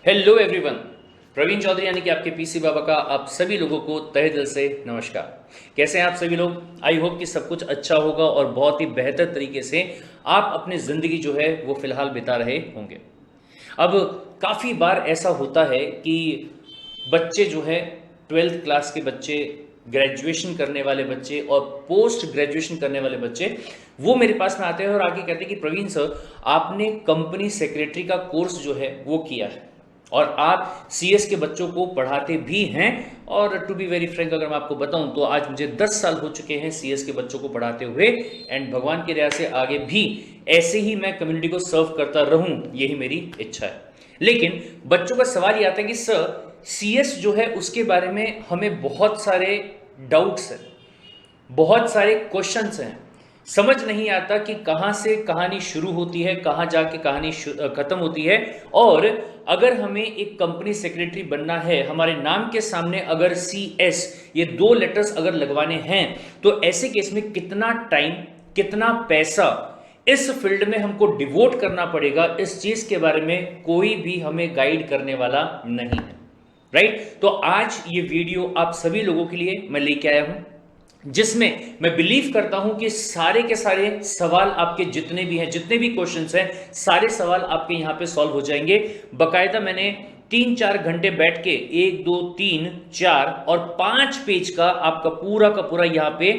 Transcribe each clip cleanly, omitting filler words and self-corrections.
Hello everyone. Praveen Chaudhary यानी कि आपके पीसी बाबा का आप सभी लोगों को तहे दिल से नमस्कार। कैसे हैं आप सभी लोग? आई होप कि सब कुछ अच्छा होगा और बहुत ही बेहतर तरीके से आप अपनी ज़िंदगी जो है वो फिलहाल बिता रहे होंगे। अब काफ़ी बार ऐसा होता है कि बच्चे जो है 12th क्लास के बच्चे, ग्रेजुएशन करने वाले बच्चे और पोस्ट ग्रेजुएशन करने वाले बच्चे वो मेरे पास में आते हैं और आके कहते हैं कि प्रवीण सर, आपने कंपनी सेक्रेटरी का कोर्स जो है वो किया है और आप सीएस के बच्चों को पढ़ाते भी हैं। और टू बी वेरी फ्रेंक अगर मैं आपको बताऊं तो आज मुझे 10 साल हो चुके हैं सीएस के बच्चों को पढ़ाते हुए एंड भगवान की दया से आगे भी ऐसे ही मैं कम्युनिटी को सर्व करता रहूं, यही मेरी इच्छा है। लेकिन बच्चों का सवाल ये आता है कि सर, सीएस जो है उसके बारे में हमें बहुत सारे डाउट्स हैं, बहुत सारे क्वेश्चंस हैं, समझ नहीं आता कि कहाँ से कहानी शुरू होती है, कहाँ जाके कहानी खत्म होती है। और अगर हमें एक कंपनी सेक्रेटरी बनना है, हमारे नाम के सामने अगर सी एस ये 2 लेटर्स अगर लगवाने हैं, तो ऐसे केस में कितना टाइम, कितना पैसा इस फील्ड में हमको डिवोट करना पड़ेगा, इस चीज के बारे में कोई भी हमें गाइड करने वाला नहीं है। राइट? तो आज ये वीडियो आप सभी लोगों के लिए मैं लेके आया हूं, जिसमें मैं बिलीव करता हूं कि सारे के सारे सवाल आपके जितने भी हैं, जितने भी क्वेश्चंस हैं, सारे सवाल आपके यहां पे सॉल्व हो जाएंगे। बकायदा मैंने 3-4 घंटे बैठ के 1 2 3 4 और 5 पेज का आपका पूरा का पूरा यहां पे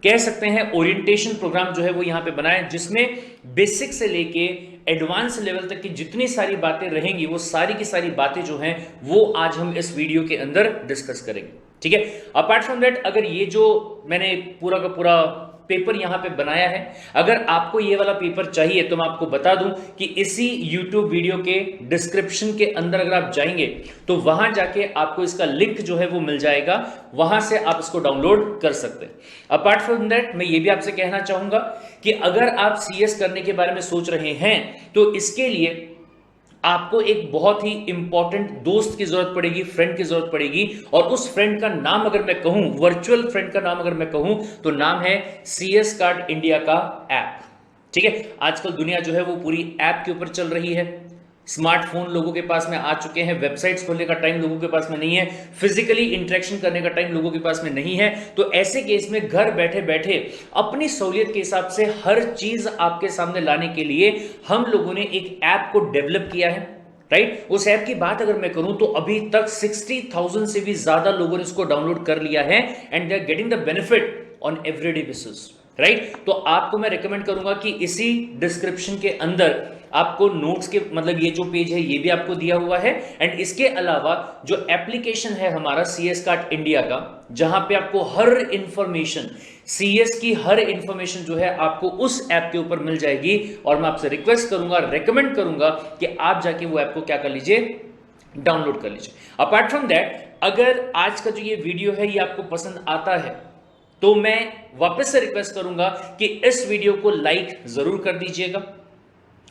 कह सकते हैं ओरिएंटेशन प्रोग्राम जो है वो यहां पे बनाया, जिसमें बेसिक से लेके एडवांस लेवल तक की जितनी सारी बातें रहेंगी वो सारी की सारी बातें जो हैं वो आज हम इस वीडियो के अंदर डिस्कस करेंगे। ठीक है? अपार्ट फ्रॉम दैट, अगर ये जो मैंने पूरा का पूरा पेपर यहां पे बनाया है, अगर आपको ये वाला पेपर चाहिए तो मैं आपको बता दूं कि इसी YouTube वीडियो के डिस्क्रिप्शन के अंदर अगर आप जाएंगे तो वहां जाके आपको इसका लिंक जो है वो मिल जाएगा, वहां से आप इसको डाउनलोड कर सकते हैं। अपार्ट फ्रॉम दैट, मैं ये भी आपसे कहना चाहूंगा कि अगर आप सीएस करने के बारे में सोच रहे हैं तो इसके लिए आपको एक बहुत ही इंपॉर्टेंट दोस्त की जरूरत पड़ेगी, फ्रेंड की जरूरत पड़ेगी। और उस फ्रेंड का नाम अगर मैं कहूं, वर्चुअल फ्रेंड का नाम अगर मैं कहूं, तो नाम है सीएस कार्ड इंडिया का ऐप। ठीक है? आजकल दुनिया जो है वो पूरी ऐप के ऊपर चल रही है। स्मार्टफोन लोगों के पास में आ चुके हैं, वेबसाइट्स खोलने का टाइम लोगों के पास में नहीं है, फिजिकली इंटरेक्शन करने का टाइम लोगों के पास में नहीं है। तो ऐसे केस में घर बैठे बैठे अपनी सहूलियत के हिसाब से हर चीज आपके सामने लाने के लिए हम लोगों ने एक ऐप को डेवलप किया है। राइट? उस ऐप की बात अगर मैं करूं तो अभी तक 60,000 से भी ज्यादा लोगों ने इसको डाउनलोड कर लिया है and they are getting the benefit on everyday basis. Right? तो आपको मैं रिकमेंड करूंगा कि इसी डिस्क्रिप्शन के अंदर आपको नोट्स के मतलब ये जो पेज है ये भी आपको दिया हुआ है एंड इसके अलावा जो एप्लीकेशन है हमारा सीएस कार्ड इंडिया का, जहां पे आपको हर इंफॉर्मेशन, सीएस की हर इंफॉर्मेशन जो है आपको उस ऐप के ऊपर मिल जाएगी। और मैं आपसे रिक्वेस्ट करूंगा, रेकमेंड करूंगा कि आप जाके वो ऐप को क्या कर लीजिए, डाउनलोड कर लीजिए। अपार्ट फ्रॉम दैट, अगर आज का जो ये वीडियो है ये आपको पसंद आता है तो मैं वापस से रिक्वेस्ट करूंगा कि इस वीडियो को लाइक जरूर कर दीजिएगा।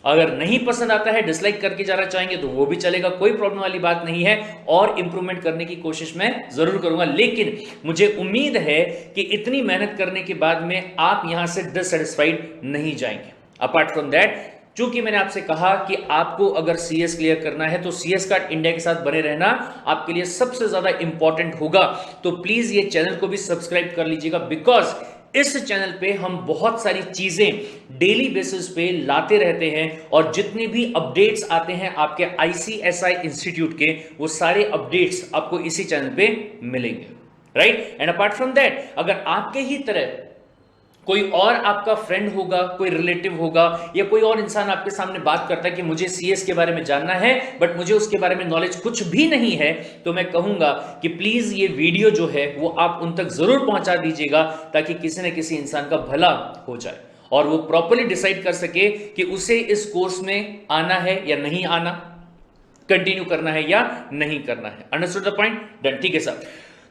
अगर नहीं पसंद आता है, डिसलाइक करके जाना चाहेंगे तो वो भी चलेगा, कोई प्रॉब्लम वाली बात नहीं है। और इंप्रूवमेंट करने की कोशिश मैं जरूर करूंगा, लेकिन मुझे उम्मीद है कि इतनी मेहनत करने के बाद में आप यहां से डिससेटिस्फाइड नहीं जाएंगे। अपार्ट फ्रॉम दैट, चूंकि मैंने आपसे कहा कि आपको अगर सीएस क्लियर करना है तो सीएस कार्ड इंडिया के साथ बने रहना आपके लिए सबसे ज्यादा इंपॉर्टेंट होगा। तो प्लीज ये चैनल को भी सब्सक्राइब कर लीजिएगा, बिकॉज इस चैनल पे हम बहुत सारी चीजें डेली बेसिस पे लाते रहते हैं और जितने भी अपडेट्स आते हैं आपके आईसीएसआई इंस्टीट्यूट के, वो सारे अपडेट्स आपको इसी चैनल पे मिलेंगे। Right? And apart from that, अगर आपके ही तरह कोई और आपका फ्रेंड होगा, कोई रिलेटिव होगा या कोई और इंसान आपके सामने बात करता है कि मुझे सीएस के बारे में जानना है बट मुझे उसके बारे में नॉलेज कुछ भी नहीं है, तो मैं कहूंगा कि प्लीज ये वीडियो जो है वो आप उन तक जरूर पहुंचा दीजिएगा, ताकि किसी न किसी इंसान का भला हो जाए और वो प्रॉपरली डिसाइड कर सके कि उसे इस कोर्स में आना है या नहीं आना, कंटिन्यू करना है या नहीं करना है। Understood the point? डन। ठीक है सर,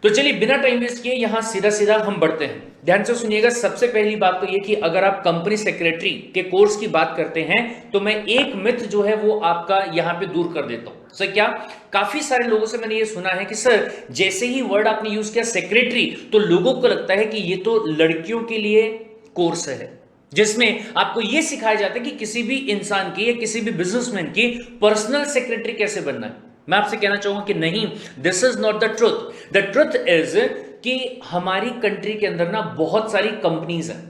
तो चलिए बिना टाइम वेस्ट किए यहां सीधा सीधा हम बढ़ते हैं। ध्यान से सुनिएगा। सबसे पहली बात तो ये कि अगर आप कंपनी सेक्रेटरी के कोर्स की बात करते हैं तो मैं एक मिथ जो है वो आपका यहां पे दूर कर देता हूं। सर क्या? काफी सारे लोगों से मैंने ये सुना है कि सर जैसे ही वर्ड आपने यूज किया सेक्रेटरी, तो लोगों को लगता है कि ये तो लड़कियों के लिए कोर्स है, जिसमें आपको यह सिखाया जाता है कि किसी भी इंसान की या किसी भी बिजनेसमैन की पर्सनल सेक्रेटरी कैसे बनना है। मैं आपसे कहना चाहूंगा कि नहीं, this is not the truth. The truth is कि हमारी कंट्री के अंदर ना बहुत सारी कंपनीज हैं।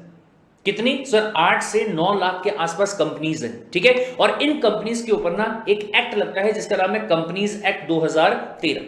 कितनी सर? 8 से 9 लाख के आसपास कंपनीज हैं, ठीक है। और इन कंपनीज के ऊपर ना एक एक्ट लगता है जिसका नाम है कंपनीज एक्ट 2013,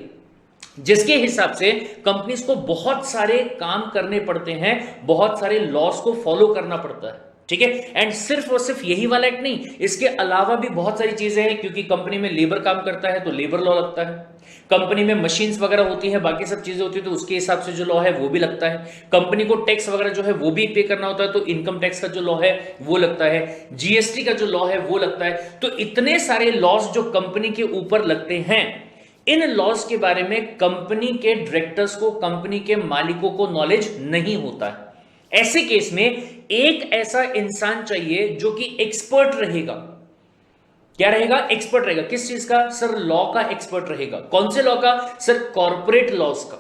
जिसके हिसाब से कंपनीज को बहुत सारे काम करने पड़ते हैं, बहुत सारे लॉस को फॉलो करना पड़ता है, ठीक है। एंड सिर्फ और सिर्फ यही वाला एक्ट नहीं, इसके अलावा भी बहुत सारी चीजें हैं, क्योंकि कंपनी में लेबर काम करता है तो लेबर लॉ लगता है, कंपनी में मशीन्स वगैरह होती है, बाकी सब चीजें होती है तो उसके हिसाब से जो लॉ है वो भी लगता है। कंपनी को टैक्स वगैरह जो है वो भी पे करना होता है तो इनकम टैक्स का जो लॉ है वो लगता है, जीएसटी का जो लॉ है वो लगता है। तो इतने सारे लॉस जो कंपनी के ऊपर लगते हैं, इन लॉस के बारे में कंपनी के डायरेक्टर्स को, कंपनी के मालिकों को नॉलेज नहीं होता है। ऐसे केस में एक ऐसा इंसान चाहिए जो कि एक्सपर्ट रहेगा। क्या रहेगा? एक्सपर्ट रहेगा। किस चीज का सर? लॉ का एक्सपर्ट रहेगा। कौन से लॉ का सर? कॉर्पोरेट लॉस का।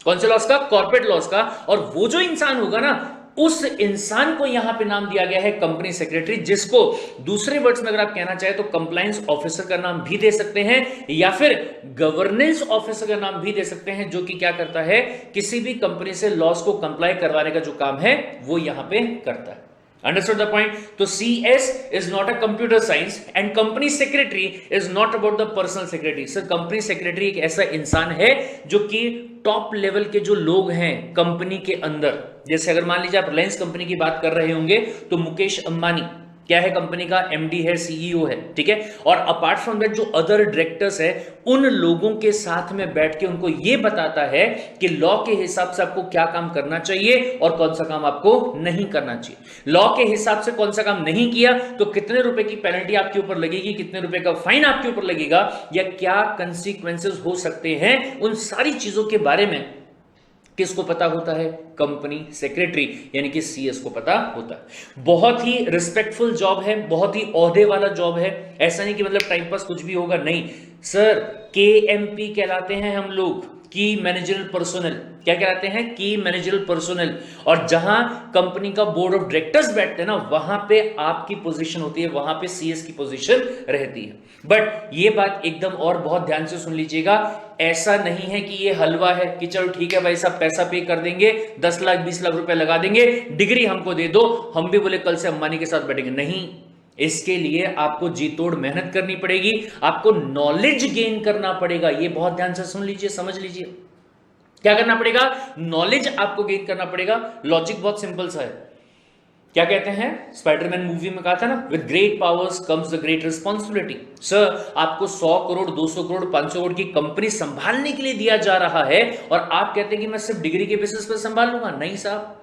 कौन से लॉस का? कॉर्पोरेट लॉस का। और वो जो इंसान होगा ना, उस इंसान को यहां पे नाम दिया गया है कंपनी सेक्रेटरी, जिसको दूसरे वर्ड्स में अगर आप कहना चाहे तो कंप्लायंस ऑफिसर का नाम भी दे सकते हैं, या फिर गवर्नेंस ऑफिसर का नाम भी दे सकते हैं, जो कि क्या करता है? किसी भी कंपनी से लॉस को कंप्लाई करवाने का जो काम है वो यहां पे करता है। Understood the point? तो CS is not a computer science and company secretary is not about the personal secretary. Sir company secretary एक ऐसा इंसान है जो कि टॉप लेवल के जो लोग हैं कंपनी के अंदर, जैसे अगर मान लीजिए आप रिलायंस कंपनी की बात कर रहे होंगे तो मुकेश अंबानी क्या है? कंपनी का एमडी है, सीईओ है, ठीक है। और अपार्ट फ्रॉम दैट जो अदर डायरेक्टर्स है, उन लोगों के साथ में बैठ के उनको यह बताता है कि लॉ के हिसाब से आपको क्या काम करना चाहिए और कौन सा काम आपको नहीं करना चाहिए। लॉ के हिसाब से कौन सा काम नहीं किया तो कितने रुपए की पेनल्टी आपके ऊपर लगेगी, कितने रुपए का फाइन आपके ऊपर लगेगा, या क्या कंसिक्वेंसेस हो सकते हैं, उन सारी चीजों के बारे में किसको पता होता है? कंपनी सेक्रेटरी यानी कि सीएस को पता होता है। बहुत ही रिस्पेक्टफुल जॉब है, बहुत ही ओहदे वाला जॉब है। ऐसा नहीं कि मतलब टाइम पास कुछ भी होगा, नहीं सर। केएमपी कहलाते हैं हम लोग, की मैनेजरल पर्सोनल। क्या कहलाते हैं? की मैनेजरल पर्सोनल। और जहां कंपनी का बोर्ड ऑफ डायरेक्टर्स बैठते हैं ना, वहां पे आपकी पोजीशन होती है, वहां पे सीएस की पोजीशन रहती है। बट ये बात एकदम और बहुत ध्यान से सुन लीजिएगा, ऐसा नहीं है कि ये हलवा है कि चलो ठीक है भाई साहब पैसा पे कर देंगे, 10 लाख 20 लाख रुपए लगा देंगे, डिग्री हमको दे दो, हम भी बोले कल से अंबानी के साथ बैठेंगे। नहीं, इसके लिए आपको जी तोड़ मेहनत करनी पड़ेगी, आपको नॉलेज गेन करना पड़ेगा। ये बहुत ध्यान से सुन लीजिए, समझ लीजिए, क्या करना पड़ेगा? नॉलेज आपको गेन करना पड़ेगा। लॉजिक बहुत सिंपल सा है। क्या कहते हैं? स्पाइडरमैन मूवी में कहा था ना, with great powers comes the great responsibility. Sir आपको 100 करोड़ 200 करोड़ 500 करोड़ की कंपनी संभालने के लिए दिया जा रहा है और आप कहते हैं कि मैं सिर्फ डिग्री के बेसिस पर संभाल लूंगा। नहीं साहब,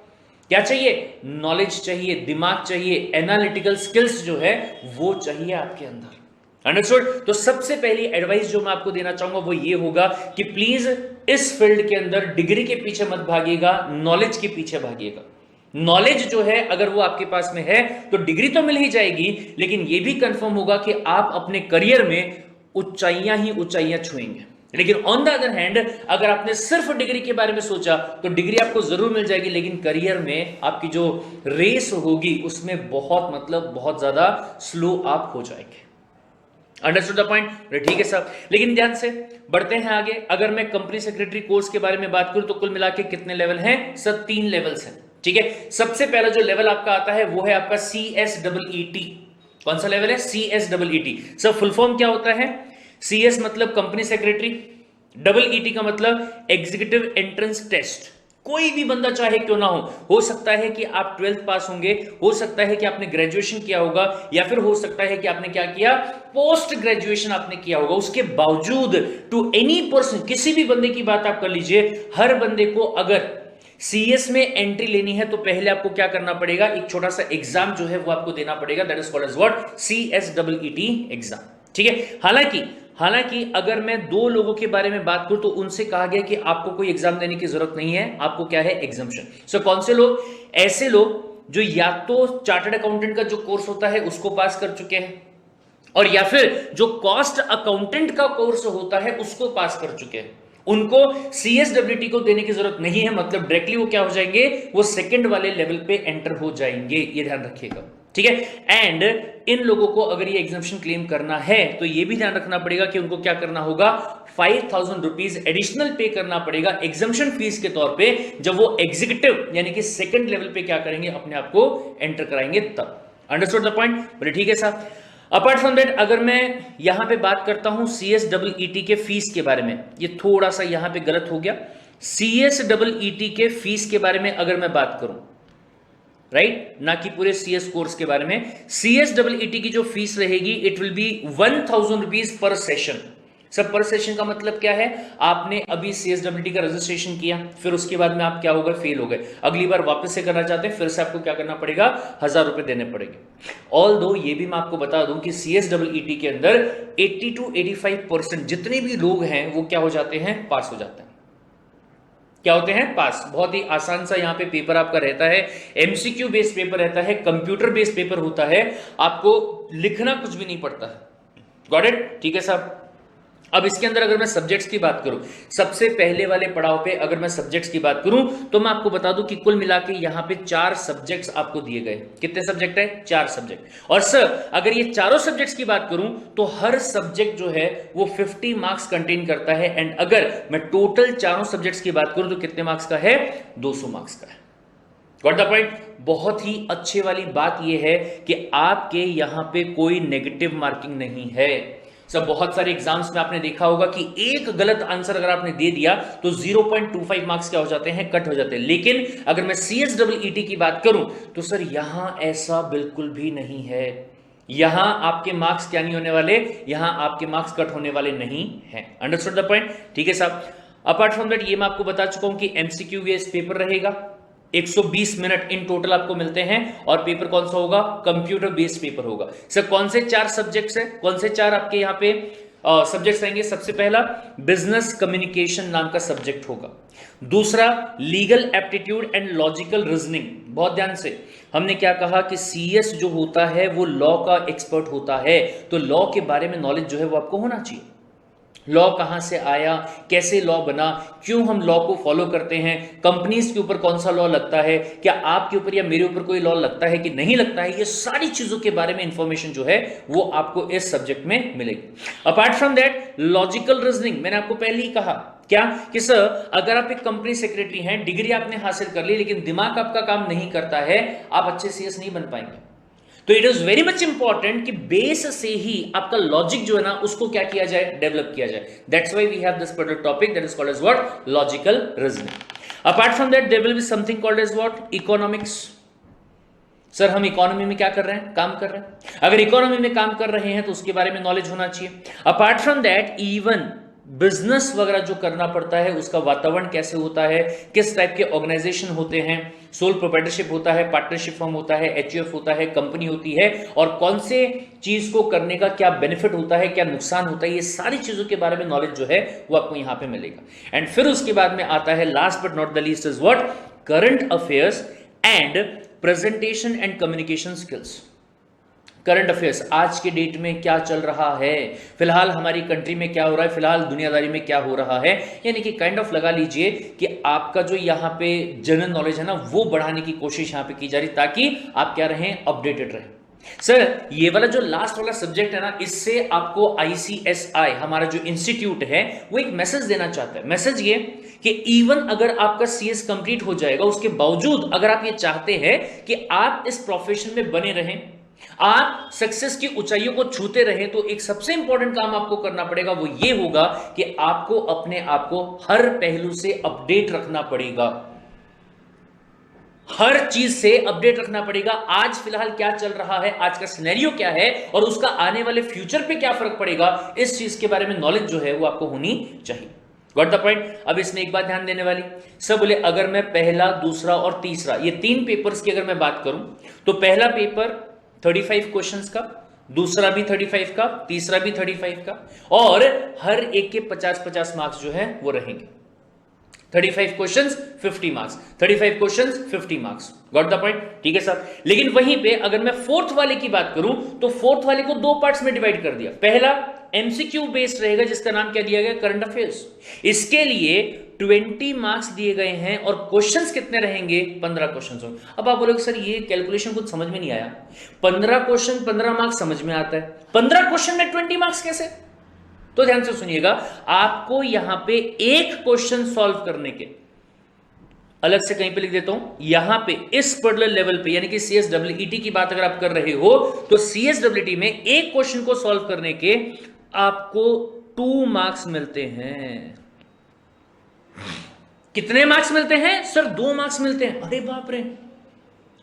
क्या चाहिए? नॉलेज चाहिए, दिमाग चाहिए, एनालिटिकल स्किल्स जो है वो चाहिए आपके अंदर। अंडरस्टूड? तो सबसे पहली एडवाइस जो मैं आपको देना चाहूंगा वो ये होगा कि प्लीज इस फील्ड के अंदर डिग्री के पीछे मत भागिएगा, नॉलेज के पीछे भागिएगा। नॉलेज जो है अगर वो आपके पास में है तो डिग्री तो मिल ही जाएगी, लेकिन ये भी कंफर्म होगा कि आप अपने करियर में ऊंचाइयां ही ऊंचाइयां छुएंगे। लेकिन ऑन द अदर हैंड अगर आपने सिर्फ डिग्री के बारे में सोचा तो डिग्री आपको जरूर मिल जाएगी, लेकिन करियर में आपकी जो रेस होगी उसमें बहुत ज्यादा स्लो आप हो जाएंगे। Understood the point? ठीक है साहब, लेकिन ध्यान से बढ़ते हैं आगे। अगर मैं कंपनी सेक्रेटरी कोर्स के बारे में बात करूं तो कुल मिला के कितने लेवल हैं? सर 3 लेवल्स हैं, ठीक है। सबसे पहला जो लेवल आपका आता है वो है आपका CSEET। कौन सा लेवल है? CSEET। सर फुल फॉर्म क्या होता है? CS मतलब कंपनी सेक्रेटरी, EET का मतलब एग्जीक्यूटिव एंट्रेंस टेस्ट। कोई भी बंदा चाहे क्यों ना हो सकता है कि आप 12th पास होंगे, हो सकता है कि आपने ग्रेजुएशन किया होगा, या फिर हो सकता है कि आपने क्या किया, पोस्ट ग्रेजुएशन आपने किया होगा। उसके बावजूद टू एनी पर्सन, किसी भी बंदे की बात आप कर लीजिए, हर बंदे को अगर सीएस में एंट्री लेनी है तो पहले आपको क्या करना पड़ेगा? एक छोटा सा एग्जाम जो है वो आपको देना पड़ेगा, that is called as what? CSEET exam, ठीक है। हालांकि अगर मैं 2 लोगों के बारे में बात करूं तो उनसे कहा गया कि आपको कोई एग्जाम देने की जरूरत नहीं है, आपको क्या है? एग्जाम्पशन। सो कौन से लोग? ऐसे लोग जो या तो चार्टर्ड अकाउंटेंट का जो कोर्स होता है उसको पास कर चुके हैं, और या फिर जो कॉस्ट अकाउंटेंट का कोर्स होता है उसको पास कर चुके हैं। उनको CSEET को देने की जरूरत नहीं है, मतलब डायरेक्टली वो क्या हो जाएंगे? वो सेकंड वाले लेवल पे एंटर हो जाएंगे। ये ध्यान रखिएगा, ठीक है। एंड इन लोगों को अगर ये एग्जाम्पशन क्लेम करना है तो ये भी ध्यान रखना पड़ेगा कि उनको क्या करना होगा, 5,000 रुपीज एडिशनल पे करना पड़ेगा एग्जाम्पशन फीस के तौर पे, जब वो एग्जीक्यूटिव यानी कि सेकंड लेवल पे क्या करेंगे, अपने आप को एंटर कराएंगे तब। Understood the point? बोले ठीक है साहब। अपार्ट फ्रॉम दैट, अगर मैं यहां पे बात करता हूं CSEET के फीस के बारे में, ये थोड़ा सा यहां पे गलत हो गया। CSEET के फीस के बारे में अगर मैं बात करूं, राइट, ना कि पूरे CS कोर्स के बारे में, CSEET की जो फीस रहेगी it will be 1,000 rupees per session. सब पर सेशन का मतलब क्या है, आपने अभी CSEET का रजिस्ट्रेशन किया, फिर उसके बाद में आप क्या हो गए, फेल हो गए, अगली बार वापस से करना चाहते हैं, फिर से आपको क्या करना पड़ेगा, 1,000 रुपए देने पड़ेंगे। ऑल दो ये भी मैं आपको बता दूं कि CSEET के अंदर 80 to 85% जितने भी लोग हैं वो क्या हो जाते हैं, पास हो जाते हैं। क्या होते हैं, पास। बहुत ही आसान सा यहाँ पे पेपर आपका रहता है, MCQ बेस्ड पेपर रहता है, कंप्यूटर बेस्ड पेपर होता है, आपको लिखना कुछ भी नहीं पड़ता है। Got it? ठीक है साहब। अब इसके अंदर अगर मैं सब्जेक्ट्स की बात करूं, सबसे पहले वाले पड़ाव पे अगर मैं सब्जेक्ट्स की बात करूं तो मैं आपको बता दूं कि कुल मिला के यहां पे 4 सब्जेक्ट्स आपको दिए गए। कितने सब्जेक्ट है? 4 सब्जेक्ट। और सर अगर ये चारों सब्जेक्ट्स की बात करूं तो हर सब्जेक्ट जो है वो 50 मार्क्स कंटेन करता है। एंड अगर मैं टोटल चारों सब्जेक्ट्स की बात करूं तो कितने मार्क्स का है? 200 मार्क्स का है। Got the point? बहुत ही अच्छे वाली बात यह है कि आपके यहां पे कोई नेगेटिव मार्किंग नहीं है। सब बहुत सारे एग्जाम्स में आपने देखा होगा कि एक गलत आंसर अगर आपने दे दिया तो 0.25 मार्क्स क्या हो जाते हैं, कट हो जाते हैं। लेकिन अगर मैं CSEET की बात करूं तो सर यहां ऐसा बिल्कुल भी नहीं है। यहां आपके मार्क्स क्या नहीं होने वाले, यहां आपके मार्क्स कट होने वाले नहीं है। Understood the point? ठीक है साहब। अपार्ट फ्रॉम दैट ये मैं आपको बता चुका हूं कि MCQ बेस्ड पेपर रहेगा, 120 मिनट इन टोटल आपको मिलते हैं। और पेपर कौन सा होगा? कंप्यूटर बेस्ड पेपर होगा। सर कौन से 4 सब्जेक्ट्स हैं, कौन से 4 आपके यहाँ पे सब्जेक्ट्स रहेंगे? सबसे पहला बिजनेस कम्युनिकेशन नाम का सब्जेक्ट होगा। दूसरा legal aptitude and logical reasoning. बहुत ध्यान से, हमने क्या कहा कि CS जो होता है वो लॉ का एक्सपर्ट होता है, तो लॉ के बारे में नॉलेज जो है वो आपको होना चाहिए। लॉ कहां से आया, कैसे लॉ बना, क्यों हम लॉ को फॉलो करते हैं, कंपनीज के ऊपर कौन सा लॉ लगता है, क्या आपके ऊपर या मेरे ऊपर कोई लॉ लगता है कि नहीं लगता है, ये सारी चीजों के बारे में इंफॉर्मेशन जो है वो आपको इस सब्जेक्ट में मिलेगी। Apart from that logical reasoning, मैंने आपको पहले ही कहा क्या कि सर अगर आप एक कंपनी सेक्रेटरी हैं, डिग्री आपने हासिल कर ली लेकिन दिमाग आपका काम नहीं करता है, आप अच्छे CS नहीं बन पाएंगे। तो it is very much important कि बेस से ही आपका लॉजिक जो है ना उसको क्या किया जाए, डेवलप किया जाए। That's why we have this particular topic that is called as what, logical reasoning. Apart from that there will be something called as what, economics. Sir हम इकोनॉमी में क्या कर रहे हैं, काम कर रहे हैं। अगर इकोनॉमी में काम कर रहे हैं तो उसके बारे में नॉलेज होना चाहिए। Apart from that even business वगैरह जो करना पड़ता है उसका वातावरण कैसे होता है, किस टाइप के ऑर्गेनाइजेशन होते हैं, सोल प्रोप्राइटरशिप होता है, पार्टनरशिप फॉर्म होता है, HUF होता है, कंपनी होती है, और कौन से चीज को करने का क्या बेनिफिट होता है, क्या नुकसान होता है, ये सारी चीजों के बारे में नॉलेज जो है वो आपको यहां पे मिलेगा। एंड फिर उसके बाद में आता है last but not the least is what, current affairs and presentation and communication skills. Current affairs, आज के डेट में क्या चल रहा है, फिलहाल हमारी कंट्री में क्या हो रहा है, फिलहाल दुनियादारी में क्या हो रहा है, यानी कि काइंड ऑफ लगा लीजिए कि आपका जो यहाँ पे जनरल नॉलेज है ना वो बढ़ाने की कोशिश यहाँ पे की जा रही ताकि आप क्या रहें, अपडेटेड रहें। सर ये वाला जो लास्ट वाला सब्जेक्ट है ना, इससे आपको ICSI हमारा जो इंस्टीट्यूट है वो एक मैसेज देना चाहता है। मैसेज ये कि इवन अगर आपका CS कंप्लीट हो जाएगा उसके बावजूद अगर आप ये चाहते हैं कि आप इस प्रोफेशन में बने रहें, आप सक्सेस की ऊंचाइयों को छूते रहे, तो एक सबसे इंपॉर्टेंट काम आपको करना पड़ेगा, वो ये होगा कि आपको अपने आप को हर पहलू से अपडेट रखना पड़ेगा, हर चीज से अपडेट रखना पड़ेगा। आज फिलहाल क्या चल रहा है, आज का सिनेरियो क्या है और उसका आने वाले फ्यूचर पे क्या फर्क पड़ेगा, इस चीज के बारे में नॉलेज जो है वो आपको होनी चाहिए। Got the point? अब इसमें एक बात ध्यान देने वाली, सब बोले अगर मैं पहला, दूसरा और तीसरा ये 3 पेपर्स की अगर मैं बात करूं तो पहला पेपर 35 क्वेश्चंस का, दूसरा भी 35 का, तीसरा भी 35 का, और हर एक के 50-50 मार्क्स जो है वो रहेंगे। 35 questions 50 marks, 35 questions 50 marks. Got the point? ठीक है सर। लेकिन वहीं पे अगर मैं फोर्थ वाले की बात करूं तो फोर्थ वाले को दो पार्ट्स में डिवाइड कर दिया। पहला एमसीक्यू बेस्ड रहेगा जिसका नाम क्या दिया गया, करंट अफेयर्स। इसके लिए 20 मार्क्स दिए गए हैं और क्वेश्चंस कितने रहेंगे, 15 क्वेश्चंस होंगे। अब आप बोलोगे सर ये कैलकुलेशन कुछ समझ में नहीं आया, 15 क्वेश्चन 15 मार्क्स समझ में आता है, 15 क्वेश्चन में 20 मार्क्स कैसे? तो ध्यान से सुनिएगा, आपको यहां पे एक क्वेश्चन सॉल्व करने के, अलग से कहीं पे लिख देता हूं, यहां पे इस पर्टिकुलर लेवल पे यानी कि सीएसडब्ल्यूईटी की बात अगर आप कर रहे हो तो सीएसडब्ल्यूईटी में एक क्वेश्चन को सॉल्व करने के आपको 2 मार्क्स मिलते हैं। कितने मार्क्स मिलते हैं सर? 2 मार्क्स मिलते हैं। अरे बाप रे,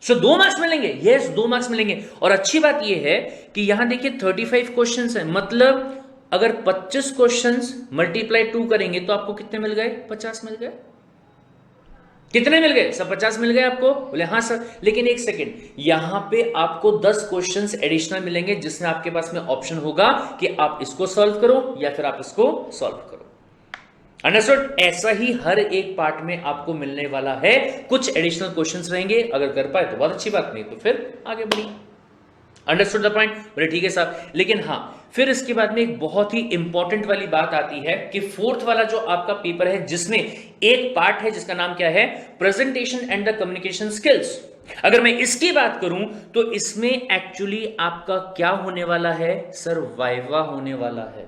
सर 2 मार्क्स मिलेंगे? यस, 2 मार्क्स मिलेंगे। और अच्छी बात यह है कि यहां देखिए 35 क्वेश्चंस हैं, मतलब अगर 25 क्वेश्चंस मल्टीप्लाई 2 करेंगे तो आपको कितने मिल गए, 50 मिल गए। कितने मिल गए सर? 50 मिल गए आपको? बोले हाँ सर। लेकिन एक सेकेंड, यहां पे आपको 10 क्वेश्चंस एडिशनल मिलेंगे जिसमें आपके पास में ऑप्शन होगा कि आप इसको सॉल्व करो या फिर आप इसको सॉल्व करो। अंडरस्टूड? ऐसा ही हर एक पार्ट में आपको मिलने वाला है। कुछ एडिशनल क्वेश्चंस रहेंगे, अगर कर पाए तो बहुत अच्छी बात, नहीं तो फिर आगे बढ़िए। Understood the point? बोले ठीक है साहब। लेकिन हाँ, फिर इसके बाद में एक बहुत ही इंपॉर्टेंट वाली बात आती है कि फोर्थ वाला जो आपका पेपर है जिसमें एक पार्ट है जिसका नाम क्या है, presentation and the communication skills. अगर मैं इसकी बात करूं तो इसमें एक्चुअली आपका क्या होने वाला है सर, वाइवा होने वाला है।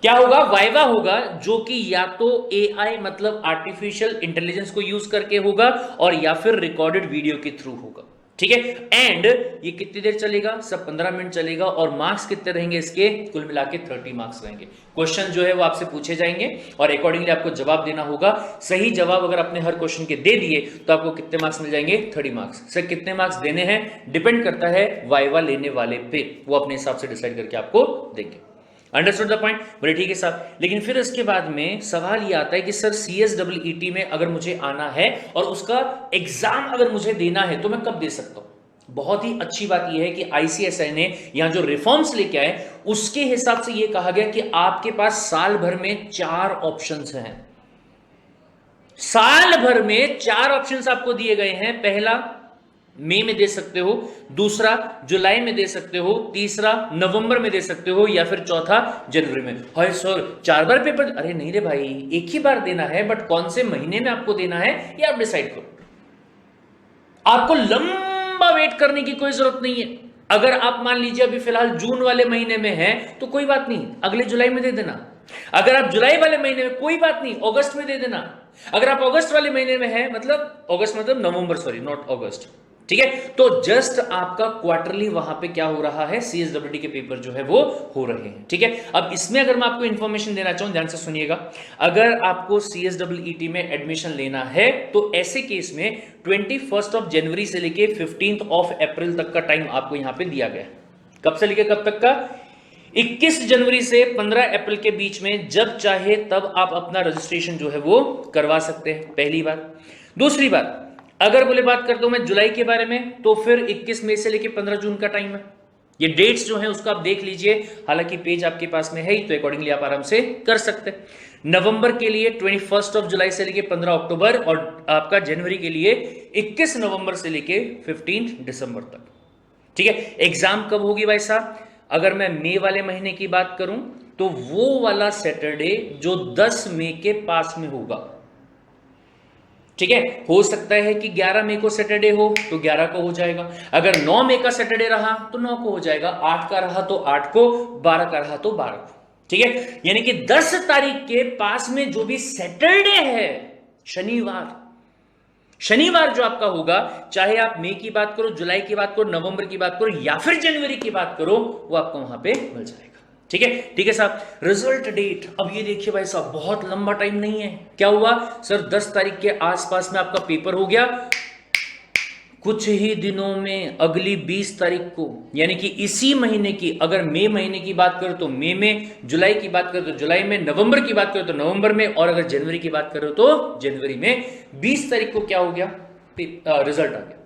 क्या होगा? वाइवा होगा, जो कि या तो एआई मतलब आर्टिफिशियल इंटेलिजेंस को यूज करके होगा और या फिर रिकॉर्डेड वीडियो के थ्रू होगा। ठीक है। एंड ये कितनी देर चलेगा सब? 15 मिनट चलेगा। और मार्क्स कितने रहेंगे इसके? कुल मिला के 30 मार्क्स रहेंगे। क्वेश्चन जो है वो आपसे पूछे जाएंगे और अकॉर्डिंगली आपको जवाब देना होगा। सही जवाब अगर आपने हर क्वेश्चन के दे दिए तो आपको कितने मार्क्स मिल जाएंगे? 30 मार्क्स। सर कितने मार्क्स देने हैं डिपेंड करता है वाइवा लेने वाले पे, वो अपने हिसाब से डिसाइड करके आपको देंगे। Understood the point? बोले ठीक है साहब। लेकिन फिर इसके बाद में सवाल ये आता है कि सर सीएसडब्ल्यूईटी में अगर मुझे आना है और उसका एग्जाम अगर मुझे देना है तो मैं कब दे सकता हूं? बहुत ही अच्छी बात यह है कि आईसीएसआई ने यहां जो रिफॉर्म्स लेके आए उसके हिसाब से यह कहा गया कि आपके पास साल भर में 4 ऑप्शंस हैं। साल भर में 4 ऑप्शंस आपको दिए गए हैं। पहला मई में दे सकते हो, दूसरा जुलाई में दे सकते हो, तीसरा नवंबर में दे सकते हो या फिर चौथा जनवरी में। हाय सर 4 बार पेपर? अरे नहीं रे भाई, एक ही बार देना है, बट कौन से महीने में आपको देना है ये आप डिसाइड करो। आपको लंबा वेट करने की कोई जरूरत नहीं है। अगर आप मान लीजिए अभी फिलहाल जून वाले महीने में है तो कोई बात नहीं, अगले जुलाई में दे देना। अगर आप जुलाई वाले महीने में, कोई बात नहीं, अगस्त में दे देना। अगर आप अगस्त वाले महीने में है, मतलब अगस्त मतलब नवंबर, सॉरी नॉट अगस्त, ठीक है। तो जस्ट आपका क्वार्टरली वहां पे क्या हो रहा है, सीएसडब्ल्यूटी के पेपर जो है वो हो रहे हैं। ठीक है। अब इसमें अगर मैं आपको इंफॉर्मेशन देना चाहूं, ध्यान से सुनिएगा, अगर आपको सीएसडब्ल्यूईटी में एडमिशन लेना है तो ऐसे केस में 21 जनवरी से लेके 15 अप्रैल तक का टाइम आपको यहां पे दिया गया है। कब से लेके कब तक का? 21 जनवरी से 15 अप्रैल के बीच में जब चाहे तब आप अपना रजिस्ट्रेशन जो है वो करवा सकते हैं, पहली बात। दूसरी बात, अगर बोले बात करता हूं मैं जुलाई के बारे में, तो फिर 21 मई से लेके 15 जून का टाइम है। ये डेट्स जो है उसको आप देख लीजिए, हालांकि पेज आपके पास में है ही, तो अकॉर्डिंगली आप आराम से कर सकते हैं। नवंबर के लिए 21 जुलाई से लेके 15 अक्टूबर और आपका जनवरी के लिए 21 नवंबर से लेके 15 दिसंबर तक। ठीक है। एग्जाम कब होगी भाई साहब? अगर मैं मई वाले महीने की बात करूं तो वो वाला सैटरडे जो 10 मई के पास में होगा। ठीक है। हो सकता है कि 11 मई को सैटरडे हो तो 11 को हो जाएगा, अगर 9 मई का सैटरडे रहा तो 9 को हो जाएगा, 8 का रहा तो 8 को, 12 का रहा तो 12 को। ठीक है। यानी कि 10 तारीख के पास में जो भी सैटरडे है, शनिवार जो आपका होगा, चाहे आप मई की बात करो, जुलाई की बात करो, नवंबर की बात करो या फिर जनवरी की बात करो, वो आपको वहां पे मिल जाएगा। ठीक है। ठीक है साहब। रिजल्ट डेट, अब ये देखिए भाई साहब, बहुत लंबा टाइम नहीं है। क्या हुआ सर? 10 तारीख के आसपास में आपका पेपर हो गया, कुछ ही दिनों में अगली 20 तारीख को, यानी कि इसी महीने की, अगर मई महीने की बात करो तो मई में, जुलाई की बात करो तो जुलाई में, नवंबर की बात करो तो नवंबर में, और अगर जनवरी की बात करो तो जनवरी में 20 तारीख को क्या हो गया? रिजल्ट आ गया।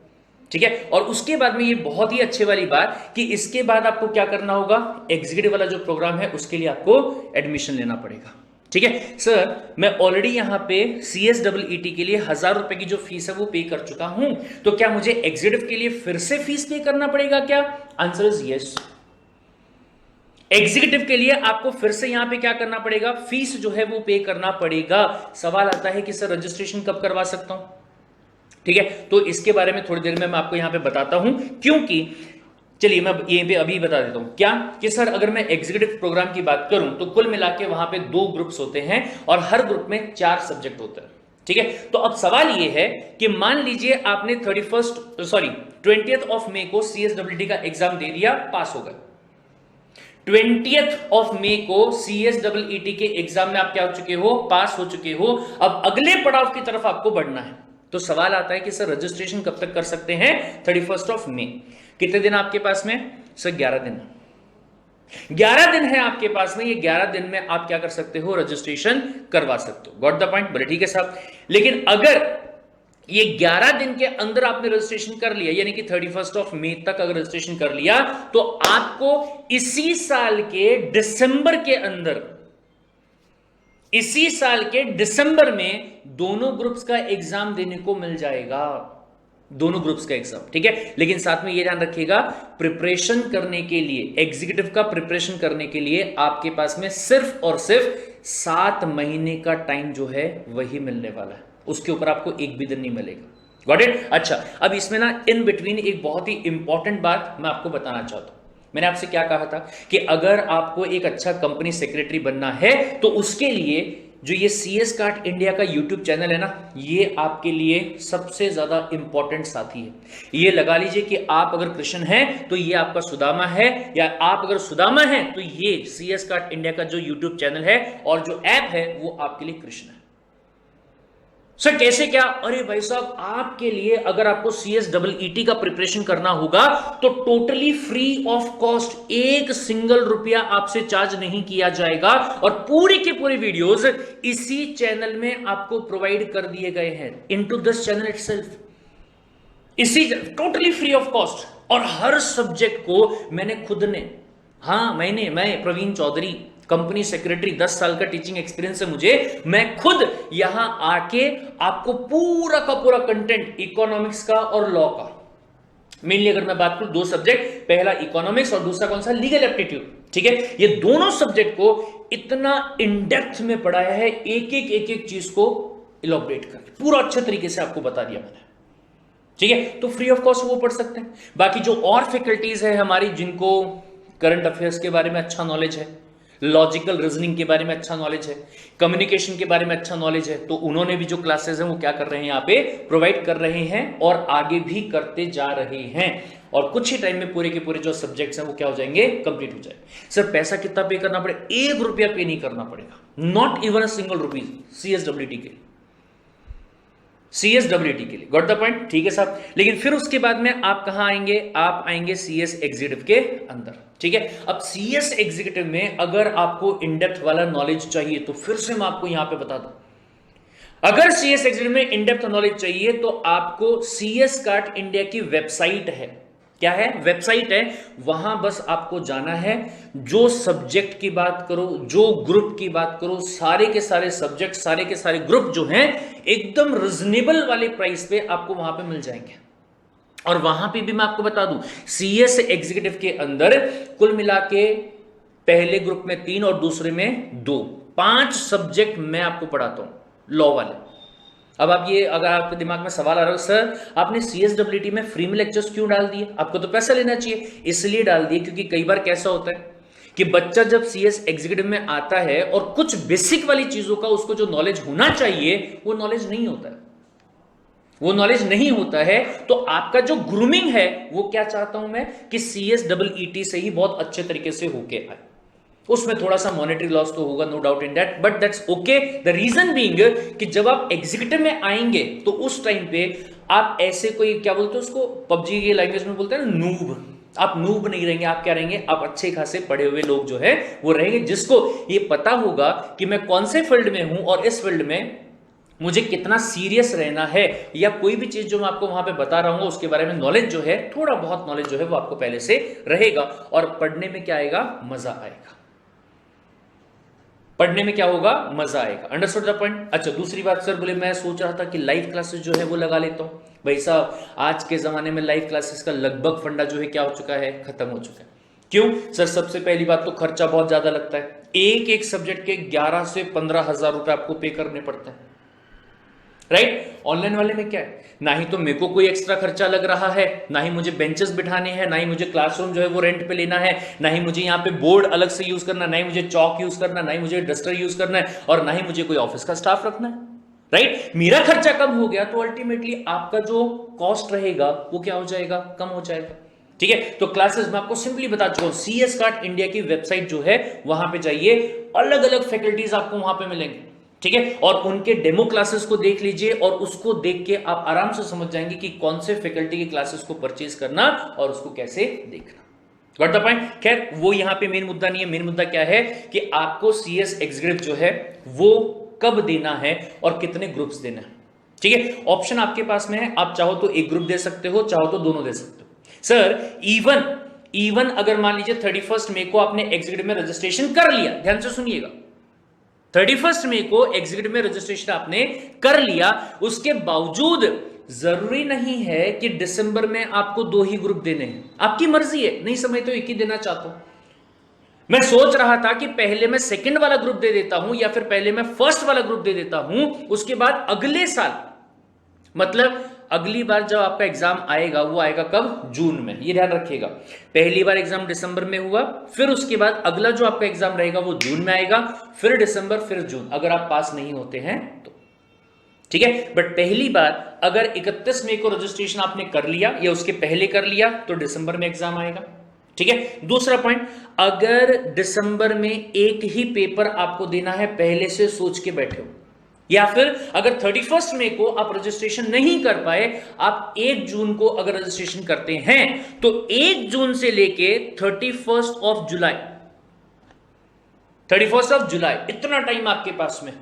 ठीक है। और उसके बाद में ये बहुत ही अच्छे वाली बात कि इसके बाद आपको क्या करना होगा, एग्जीक्यूटिव वाला जो प्रोग्राम है उसके लिए आपको एडमिशन लेना पड़ेगा। ठीक ठीक है सर, मैं ऑलरेडी यहां पे CSEET के लिए 1000 रुपए की जो फीस है वो पे कर चुका हूं, तो क्या मुझे एग्जीक्यूटिव के लिए फिर से फीस पे करना पड़ेगा क्या? Answer is yes. एग्जीक्यूटिव के लिए आपको फिर से यहां पे क्या करना पड़ेगा? फीस जो है वो पे करना पड़ेगा। सवाल आता है कि सर रजिस्ट्रेशन कब करवा सकता हूं? ठीक है, तो इसके बारे में थोड़ी देर में मैं आपको यहां पे बताता हूं, क्योंकि चलिए मैं यहीं पे अभी बता देता हूं क्या कि सर अगर मैं एग्जीक्यूटिव प्रोग्राम की बात करूं तो कुल मिला के वहां पे 2 ग्रुप्स होते हैं और हर ग्रुप में 4 सब्जेक्ट होते हैं। ठीक है, तो अब सवाल ये है कि मान लीजिए आपने 20th ऑफ मई को CSEET का एग्जाम दे दिया, पास हो गए। 20th ऑफ मई को CSEET के एग्जाम में आप क्या हो चुके हो? पास हो चुके हो। अब अगले पड़ाव की तरफ आपको बढ़ना है, तो सवाल आता है कि सर रजिस्ट्रेशन कब तक कर सकते हैं? 31st of May. कितने दिन आपके पास में? सर 11 दिन। 11 दिन है आपके पास में, ये 11 दिन में आप क्या कर सकते हो? रजिस्ट्रेशन करवा सकते हो। Got the point? बोले ठीक है साहब, लेकिन अगर ये 11 दिन के अंदर आपने रजिस्ट्रेशन कर लिया, यानी कि 31st ऑफ मई तक अगर रजिस्ट्रेशन कर लिया, तो आपको इसी साल के दिसंबर में दोनों ग्रुप्स का एग्जाम देने को मिल जाएगा। दोनों ग्रुप्स का एग्जाम, ठीक है। लेकिन साथ में यह ध्यान रखिएगा, प्रिपरेशन करने के लिए, एग्जीक्यूटिव का प्रिपरेशन करने के लिए आपके पास में सिर्फ और सिर्फ 7 महीने का टाइम जो है वही मिलने वाला है, उसके ऊपर आपको एक भी दिन नहीं मिलेगा। Got it? अच्छा, अब इसमें ना इन बिटवीन एक बहुत ही इंपॉर्टेंट बात मैं आपको बताना चाहता हूं। मैंने आपसे क्या कहा था कि अगर आपको एक अच्छा कंपनी सेक्रेटरी बनना है तो उसके लिए जो ये CS कार्ट इंडिया का यूट्यूब चैनल है ना, ये आपके लिए सबसे ज्यादा इंपॉर्टेंट साथी है। ये लगा लीजिए कि आप अगर कृष्ण हैं तो ये आपका सुदामा है, या आप अगर सुदामा हैं तो ये CS कार्ट इंडिया का जो यूट्यूब चैनल है और जो ऐप है वो आपके लिए कृष्ण है। सर कैसे क्या? अरे भाई साहब, आपके लिए अगर आपको CSEET का प्रिपरेशन करना होगा तो totally free of cost, 1 single रुपया आपसे चार्ज नहीं किया जाएगा, और पूरे के पूरे वीडियोस इसी चैनल में आपको प्रोवाइड कर दिए गए हैं, इनटू दिस चैनल इटसेल्फ, इसी टोटली फ्री ऑफ कॉस्ट। और हर सब्जेक्ट को मैं प्रवीण चौधरी, कंपनी सेक्रेटरी, 10 साल का टीचिंग एक्सपीरियंस है मुझे, मैं खुद यहां आके आपको पूरा का पूरा कंटेंट इकोनॉमिक्स का और लॉ का, मेनली अगर मैं बात करूं 2 सब्जेक्ट, पहला इकोनॉमिक्स और दूसरा कौन सा? Legal aptitude. ठीक है, ये दोनों सब्जेक्ट को इतना इन डेप्थ में पढ़ाया है, एक एक चीज को इलॉबरेट करके पूरा अच्छे तरीके से आपको बता दिया मैंने। ठीक है, तो फ्री ऑफ कॉस्ट वो पढ़ सकते हैं। बाकी जो और फैकल्टीज है हमारी, जिनको करंट अफेयर्स के बारे में अच्छा नॉलेज है, लॉजिकल रीजनिंग के बारे में अच्छा नॉलेज है, कम्युनिकेशन के बारे में अच्छा नॉलेज है, तो उन्होंने भी जो क्लासेस हैं वो क्या कर रहे हैं, यहाँ पे प्रोवाइड कर रहे हैं और आगे भी करते जा रहे हैं, और कुछ ही टाइम में पूरे के पूरे जो सब्जेक्ट्स हैं वो क्या हो जाएंगे? कंप्लीट हो जाएंगे। सर पैसा कितना पे करना पड़ेगा? 1 रुपया पे नहीं करना पड़ेगा, not even a single rupees CSEET के लिए, CSEET के लिए। Got the point? ठीक है साहब। लेकिन फिर उसके बाद में आप कहां आएंगे? आप आएंगे CS एग्जीक्यूटिव के अंदर। ठीक है, अब CS एग्जीक्यूटिव में अगर आपको इनडेप्थ वाला नॉलेज चाहिए तो फिर से मैं आपको यहां पे बता दूं, अगर CS एग्जीक्यूटिव में इनडेप्थ नॉलेज चाहिए तो आपको CS कार्ट इंडिया की वेबसाइट है, क्या है? वेबसाइट है, वहां बस आपको जाना है, जो सब्जेक्ट की बात करो, जो ग्रुप की बात करो, सारे के सारे सब्जेक्ट, सारे के सारे ग्रुप जो हैं एकदम रिजनेबल वाले प्राइस पे आपको वहां पे मिल जाएंगे। और वहां पे भी मैं आपको बता दूं, CS एग्जीक्यूटिव के अंदर कुल मिला के पहले ग्रुप में 3 और दूसरे में 2, 5 सब्जेक्ट मैं आपको पढ़ाता हूं लॉ वाले। अब आप ये, अगर आपके दिमाग में सवाल आ रहा हो, सर आपने CSEET में फ्री में लेक्चर्स क्यों डाल दिए? आपको तो पैसा लेना चाहिए। इसलिए डाल दिए क्योंकि कई बार कैसा होता है कि बच्चा जब CS एग्जीक्यूटिव में आता है और कुछ बेसिक वाली चीजों का उसको जो नॉलेज होना चाहिए वो नॉलेज नहीं होता है, तो आपका जो ग्रूमिंग है वो क्या चाहता हूं मैं कि CSEET से ही बहुत अच्छे तरीके से होके आए। उसमें थोड़ा सा मॉनेटरी लॉस तो होगा, no doubt in that, but that's okay. The reason being कि जब आप एग्जीक्यूटिव में आएंगे तो उस टाइम पे आप ऐसे कोई, क्या बोलते हैं उसको, पबजी के लैंग्वेज में बोलते हैं ना, नूब। आप नूब नहीं रहेंगे, आप क्या रहेंगे? आप अच्छे खासे पढ़े हुए लोग जो है वो रहेंगे, जिसको ये पता होगा कि मैं कौन से फील्ड में हूं और इस फील्ड में मुझे कितना सीरियस रहना है, या कोई भी चीज जो मैं आपको वहां पे बता रहा हूं उसके बारे में नॉलेज जो है, थोड़ा बहुत नॉलेज जो है वो आपको पहले से रहेगा, और पढ़ने में क्या आएगा? मजा आएगा। पढ़ने में क्या होगा, मजा आएगा। Understood the point. अच्छा, दूसरी बात सर बोले मैं सोच रहा था कि लाइव क्लासेस जो है वो लगा लेता हूं। भाई साहब, आज के जमाने में लाइव क्लासेस का लगभग फंडा जो है क्या हो चुका है, खत्म हो चुका है। क्यों सर? सबसे पहली बात तो खर्चा बहुत ज्यादा लगता है। एक एक सब्जेक्ट के 11 से 15 हजार रुपए आपको पे करने पड़ते हैं, राइट? ऑनलाइन वाले में क्या है, ना ही तो मेरे को कोई एक्स्ट्रा खर्चा लग रहा है, ना ही मुझे बेंचेस बिठाने हैं, ना ही मुझे क्लासरूम जो है वो रेंट पे लेना है, ना ही मुझे यहाँ पे बोर्ड अलग से यूज करना, ना ही मुझे चौक यूज करना, ना ही मुझे डस्टर यूज करना है, और ना ही मुझे कोई ऑफिस का स्टाफ रखना है, राइट? मेरा खर्चा कम हो गया तो अल्टीमेटली आपका जो कॉस्ट रहेगा वो क्या हो जाएगा, कम हो जाएगा। ठीक है, तो क्लासेस मैं आपको सिंपली बता चुका हूं, CS कार्ड इंडिया की वेबसाइट जो है वहां पे जाइए, अलग अलग फैकल्टीज आपको वहां पे मिलेंगे। ठीक है, और उनके डेमो क्लासेस को देख लीजिए, और उसको देख के आप आराम से समझ जाएंगे कि कौन से फैकल्टी की क्लासेस को परचेज करना और उसको कैसे देखना। Got the point? खैर, वो यहां पे मेन मुद्दा नहीं है। मेन मुद्दा क्या है कि आपको CS एग्जीक्यूटिव जो है वो कब देना है और कितने ग्रुप्स देना है। ठीक है, ऑप्शन आपके पास में है, आप चाहो तो एक ग्रुप दे सकते हो, चाहो तो दोनों दे सकते हो। सर इवन अगर मान लीजिए 31 मई को आपने एग्जीक्यूटिव में रजिस्ट्रेशन कर लिया, ध्यान से सुनिएगा, 31 मई को एग्जीक्यूटिव में रजिस्ट्रेशन आपने कर लिया, उसके बावजूद जरूरी नहीं है कि दिसंबर में आपको 2 ही ग्रुप देने हैं, आपकी मर्जी है। नहीं समझ तो एक ही देना चाहता हूं। मैं सोच रहा था कि पहले मैं सेकंड वाला ग्रुप दे देता हूं, या फिर पहले मैं फर्स्ट वाला ग्रुप दे देता हूं, उसके बाद अगले साल, मतलब अगली बार जब आपका एग्जाम आएगा वो आएगा कब, जून में। ये ध्यान रखिएगा, पहली बार एग्जाम दिसंबर में हुआ, फिर उसके बाद अगला जो आपका एग्जाम रहेगा वो जून में आएगा, फिर दिसंबर, फिर जून, अगर आप पास नहीं होते हैं तो। ठीक है, बट पहली बार अगर 31 मई को रजिस्ट्रेशन आपने कर लिया या उसके पहले कर लिया तो दिसंबर में एग्जाम आएगा। ठीक है, दूसरा पॉइंट, अगर दिसंबर में एक ही पेपर आपको देना है, पहले से सोच के बैठे हो, या फिर अगर 31 मई को आप रजिस्ट्रेशन नहीं कर पाए, आप 1 जून को अगर रजिस्ट्रेशन करते हैं तो 1 जून से लेके 31 ऑफ जुलाई इतना टाइम आपके पास में।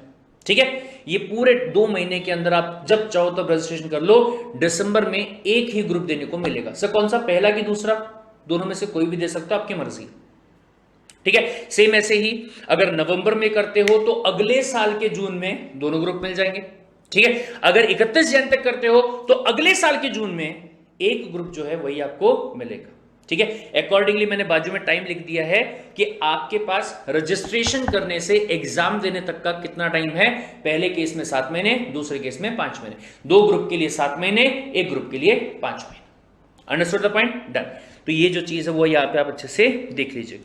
ठीक है, ये पूरे 2 महीने के अंदर आप जब चाहो तब रजिस्ट्रेशन कर लो। दिसंबर में एक ही ग्रुप देने को मिलेगा। सर कौन सा, पहला कि दूसरा? दोनों में से कोई भी दे सकता, आपकी मर्जी। ठीक है, सेम ऐसे ही अगर नवंबर में करते हो तो अगले साल के जून में दोनों ग्रुप मिल जाएंगे। ठीक है, अगर 31 जनवरी तक करते हो तो अगले साल के जून में एक ग्रुप जो है वही आपको मिलेगा। ठीक है, अकॉर्डिंगली मैंने बाजू में टाइम लिख दिया है कि आपके पास रजिस्ट्रेशन करने से एग्जाम देने तक का कितना टाइम है। पहले केस में 7 महीने, दूसरे केस में 5 महीने, 2 ग्रुप के लिए 7 महीने, एक ग्रुप के लिए 5 महीने। Understood the point? डन। तो ये जो चीज है वो यहाँ पे आप अच्छे से देख लीजिए।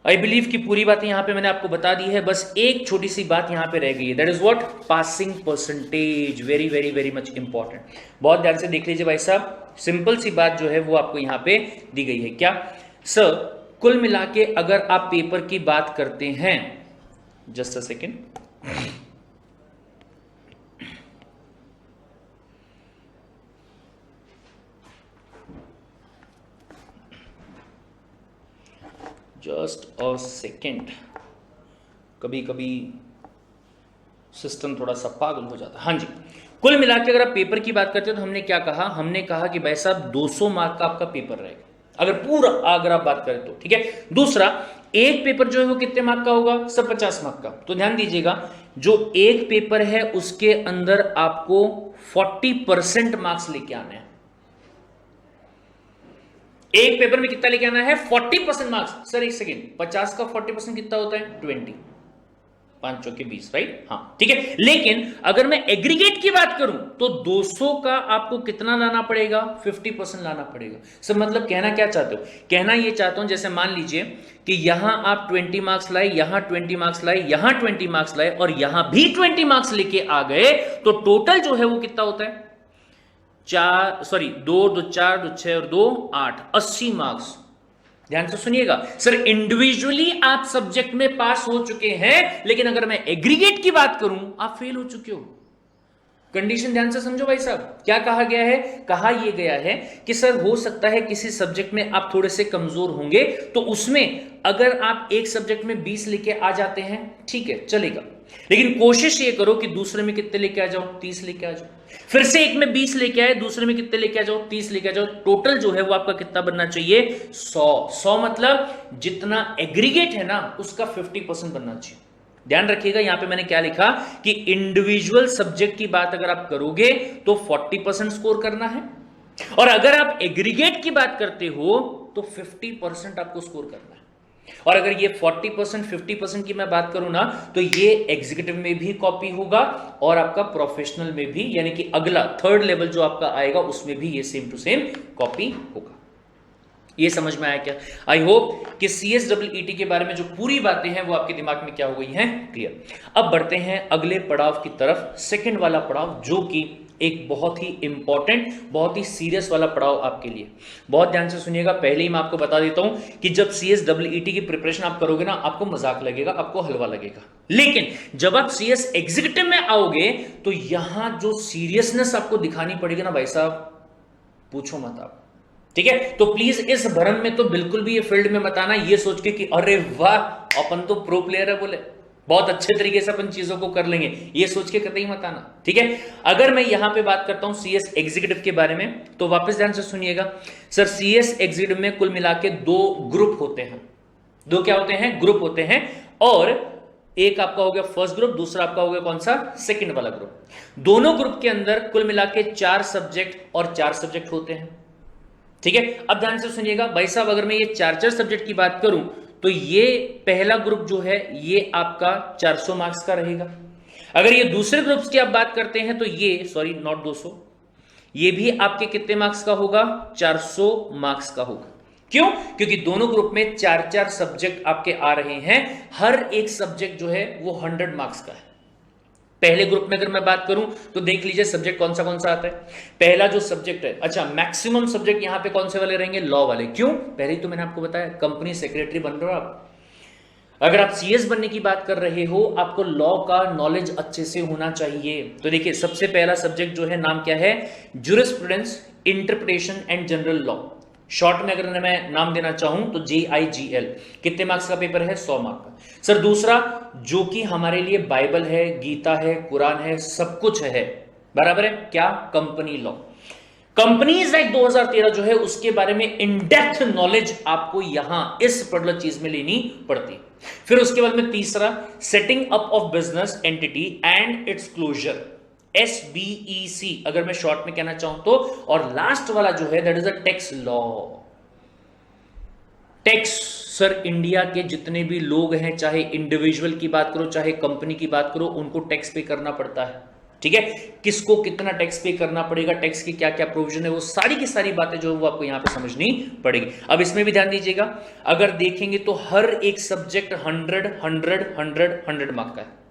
आई बिलीव कि पूरी बातें यहां पे मैंने आपको बता दी है, बस एक छोटी सी बात यहां पे रह गई है, that is what, passing percentage. Very very very much important. बहुत ध्यान से देख लीजिए भाई साहब, सिंपल सी बात जो है वो आपको यहां पे दी गई है। क्या सर, कुल मिला के अगर आप पेपर की बात करते हैं, just a second, just a second, कभी कभी सिस्टम थोड़ा सा पागल हो जाता है। हाँ जी, कुल मिला के अगर आप पेपर की बात करते हो तो हमने क्या कहा, हमने कहा कि भाई साहब 200 मार्क का आपका पेपर रहेगा अगर पूरा अगर आप बात करें तो। ठीक है, दूसरा, एक पेपर जो है वो कितने मार्क का होगा, सब 50 मार्क का। तो ध्यान दीजिएगा, जो एक पेपर है उसके अंदर आपको 40% मार्क्स लेके आने हैं। एक पेपर में कितना लेके आना है, 40% मार्क्स। सर एक सेकेंड, 50 का 40% कितना होता है, 20, 5 चौके 20, राइट? हाँ ठीक है, लेकिन अगर मैं एग्रीगेट की बात करूं तो 200 का आपको कितना लाना पड़ेगा, 50% लाना पड़ेगा। सर मतलब कहना क्या चाहते हो, कहना ये चाहता हूं जैसे मान लीजिए कि यहां आप 20 मार्क्स लाए, यहां 20 मार्क्स लाए, यहां 20 मार्क्स लाए और यहां भी 20 मार्क्स लेके आ गए, तो टोटल जो है वो कितना होता है, 2 2 4 2 6 और 2 8, 80 मार्क्स। ध्यान से सुनिएगा सर, इंडिविजुअली आप सब्जेक्ट में पास हो चुके हैं, लेकिन अगर मैं एग्रीगेट की बात करूं आप फेल हो चुके हो। कंडीशन ध्यान से समझो भाई साहब, क्या कहा गया है, कहा यह गया है कि सर हो सकता है किसी सब्जेक्ट में आप थोड़े से कमजोर होंगे, तो उसमें अगर आप एक सब्जेक्ट में 20 लेके आ जाते हैं, ठीक है चलेगा, लेकिन कोशिश ये करो कि दूसरे में कितने लेके आ जाओ, 30 लेके आ जाओ। फिर से एक में 20 लेके आए, दूसरे में कितने लेके आ जाओ, 30 लेके आ जाओ। टोटल जो है वो आपका कितना बनना चाहिए, 100 मतलब जितना एग्रीगेट है ना उसका 50% बनना चाहिए। ध्यान रखिएगा यहां पे मैंने क्या लिखा कि इंडिविजुअल सब्जेक्ट की बात अगर आप करोगे तो 40% स्कोर करना है, और अगर आप एग्रीगेट की बात करते हो तो 50% आपको स्कोर करना है। और अगर ये 40% 50% की मैं बात करूं ना, तो ये एग्जीक्यूटिव में भी कॉपी होगा और आपका प्रोफेशनल में भी, यानी कि अगला थर्ड लेवल जो आपका आएगा उसमें भी ये सेम टू सेम कॉपी होगा। ये समझ में आया क्या? आई होप कि CSEET के बारे में जो पूरी बातें हैं वो आपके दिमाग में क्या हो गई हैं, क्लियर। अब बढ़ते हैं अगले पड़ाव की तरफ, सेकंड वाला पड़ाव, जो कि एक बहुत ही इंपॉर्टेंट, बहुत ही सीरियस वाला पड़ाव आपके लिए। बहुत ध्यान से सुनिएगा, पहले ही मैं आपको बता देता हूं कि जब CSEET की प्रिपरेशन आप करोगे ना, आपको मजाक लगेगा, आपको हलवा लगेगा, लेकिन जब आप CS एग्जीक्यूटिव में आओगे तो यहां जो सीरियसनेस आपको दिखानी पड़ेगी ना भाई साहब, पूछो मत आप। ठीक है, तो प्लीज इस भ्रम में तो बिल्कुल भी ये फील्ड में मत आना ये सोच के कि अरे वाह अपन तो प्रो प्लेयर है, बोले बहुत अच्छे तरीके से अपन चीजों को कर लेंगे, ये सोच के कतई मत आना। ठीक है, अगर मैं यहां पे बात करता हूं CS एग्जीक्यूटिव के बारे में, तो वापस ध्यान से सुनिएगा सर। CS एग्जीक्यूटिव में कुल मिला के 2 ग्रुप होते हैं। 2 क्या होते हैं? ग्रुप होते हैं। और एक आपका हो गया फर्स्ट ग्रुप, दूसरा आपका हो गया कौन सा? सेकंड वाला ग्रुप। दोनों ग्रुप के अंदर कुल मिला के 4 सब्जेक्ट और 4 सब्जेक्ट होते हैं। ठीक है, अब ध्यान से सुनिएगा भाई साहब, अगर मैं ये 4 सब्जेक्ट की बात करूं तो ये पहला ग्रुप जो है ये आपका 400 मार्क्स का रहेगा। अगर ये दूसरे ग्रुप्स की आप बात करते हैं तो ये सॉरी नॉट 200, ये भी आपके कितने मार्क्स का होगा? 400 मार्क्स का होगा। क्यों? क्योंकि दोनों ग्रुप में 4 सब्जेक्ट आपके आ रहे हैं, हर एक सब्जेक्ट जो है वो 100 मार्क्स का है। पहले ग्रुप में अगर मैं बात करूं तो देख लीजिए सब्जेक्ट कौन सा आता है। पहला जो सब्जेक्ट है, अच्छा मैक्सिमम सब्जेक्ट यहां पे कौन से वाले रहेंगे? लॉ वाले। क्यों? पहले ही तो मैंने आपको बताया, कंपनी सेक्रेटरी बन रहे हो आप। अगर आप CS बनने की बात कर रहे हो, आपको लॉ का नॉलेज अच्छे से होना चाहिए। तो देखिए सबसे पहला सब्जेक्ट जो है, नाम क्या है? Jurisprudence, interpretation and general law. Short में अगर मैं नाम देना चाहूं तो JIGL। कितने मार्क्स का पेपर है? 100 मार्क्स का। सर दूसरा, जो कि हमारे लिए बाइबल है, गीता है, कुरान है, सब कुछ है, बराबर है क्या? Company law. कंपनीज एक्ट 2013 जो है उसके बारे में इन डेप्थ नॉलेज आपको यहां इस पर्टिकुलर चीज में लेनी पड़ती। फिर उसके बाद में तीसरा, setting up of business entity and its closure, SBEC अगर मैं शॉर्ट में कहना चाहूं तो। और लास्ट वाला जो है that is a tax law. Tax sir, India के जितने भी लोग हैं, चाहे इंडिविजुअल की बात करो चाहे कंपनी की बात करो, उनको टैक्स पे करना पड़ता है। ठीक है, किसको कितना टैक्स पे करना पड़ेगा, टैक्स की क्या क्या प्रोविजन है, वो सारी की सारी बातें जो है वो आपको यहां पे समझनी पड़ेगी। अब इसमें भी ध्यान दीजिएगा, अगर देखेंगे तो हर एक सब्जेक्ट 100 मार्क का है।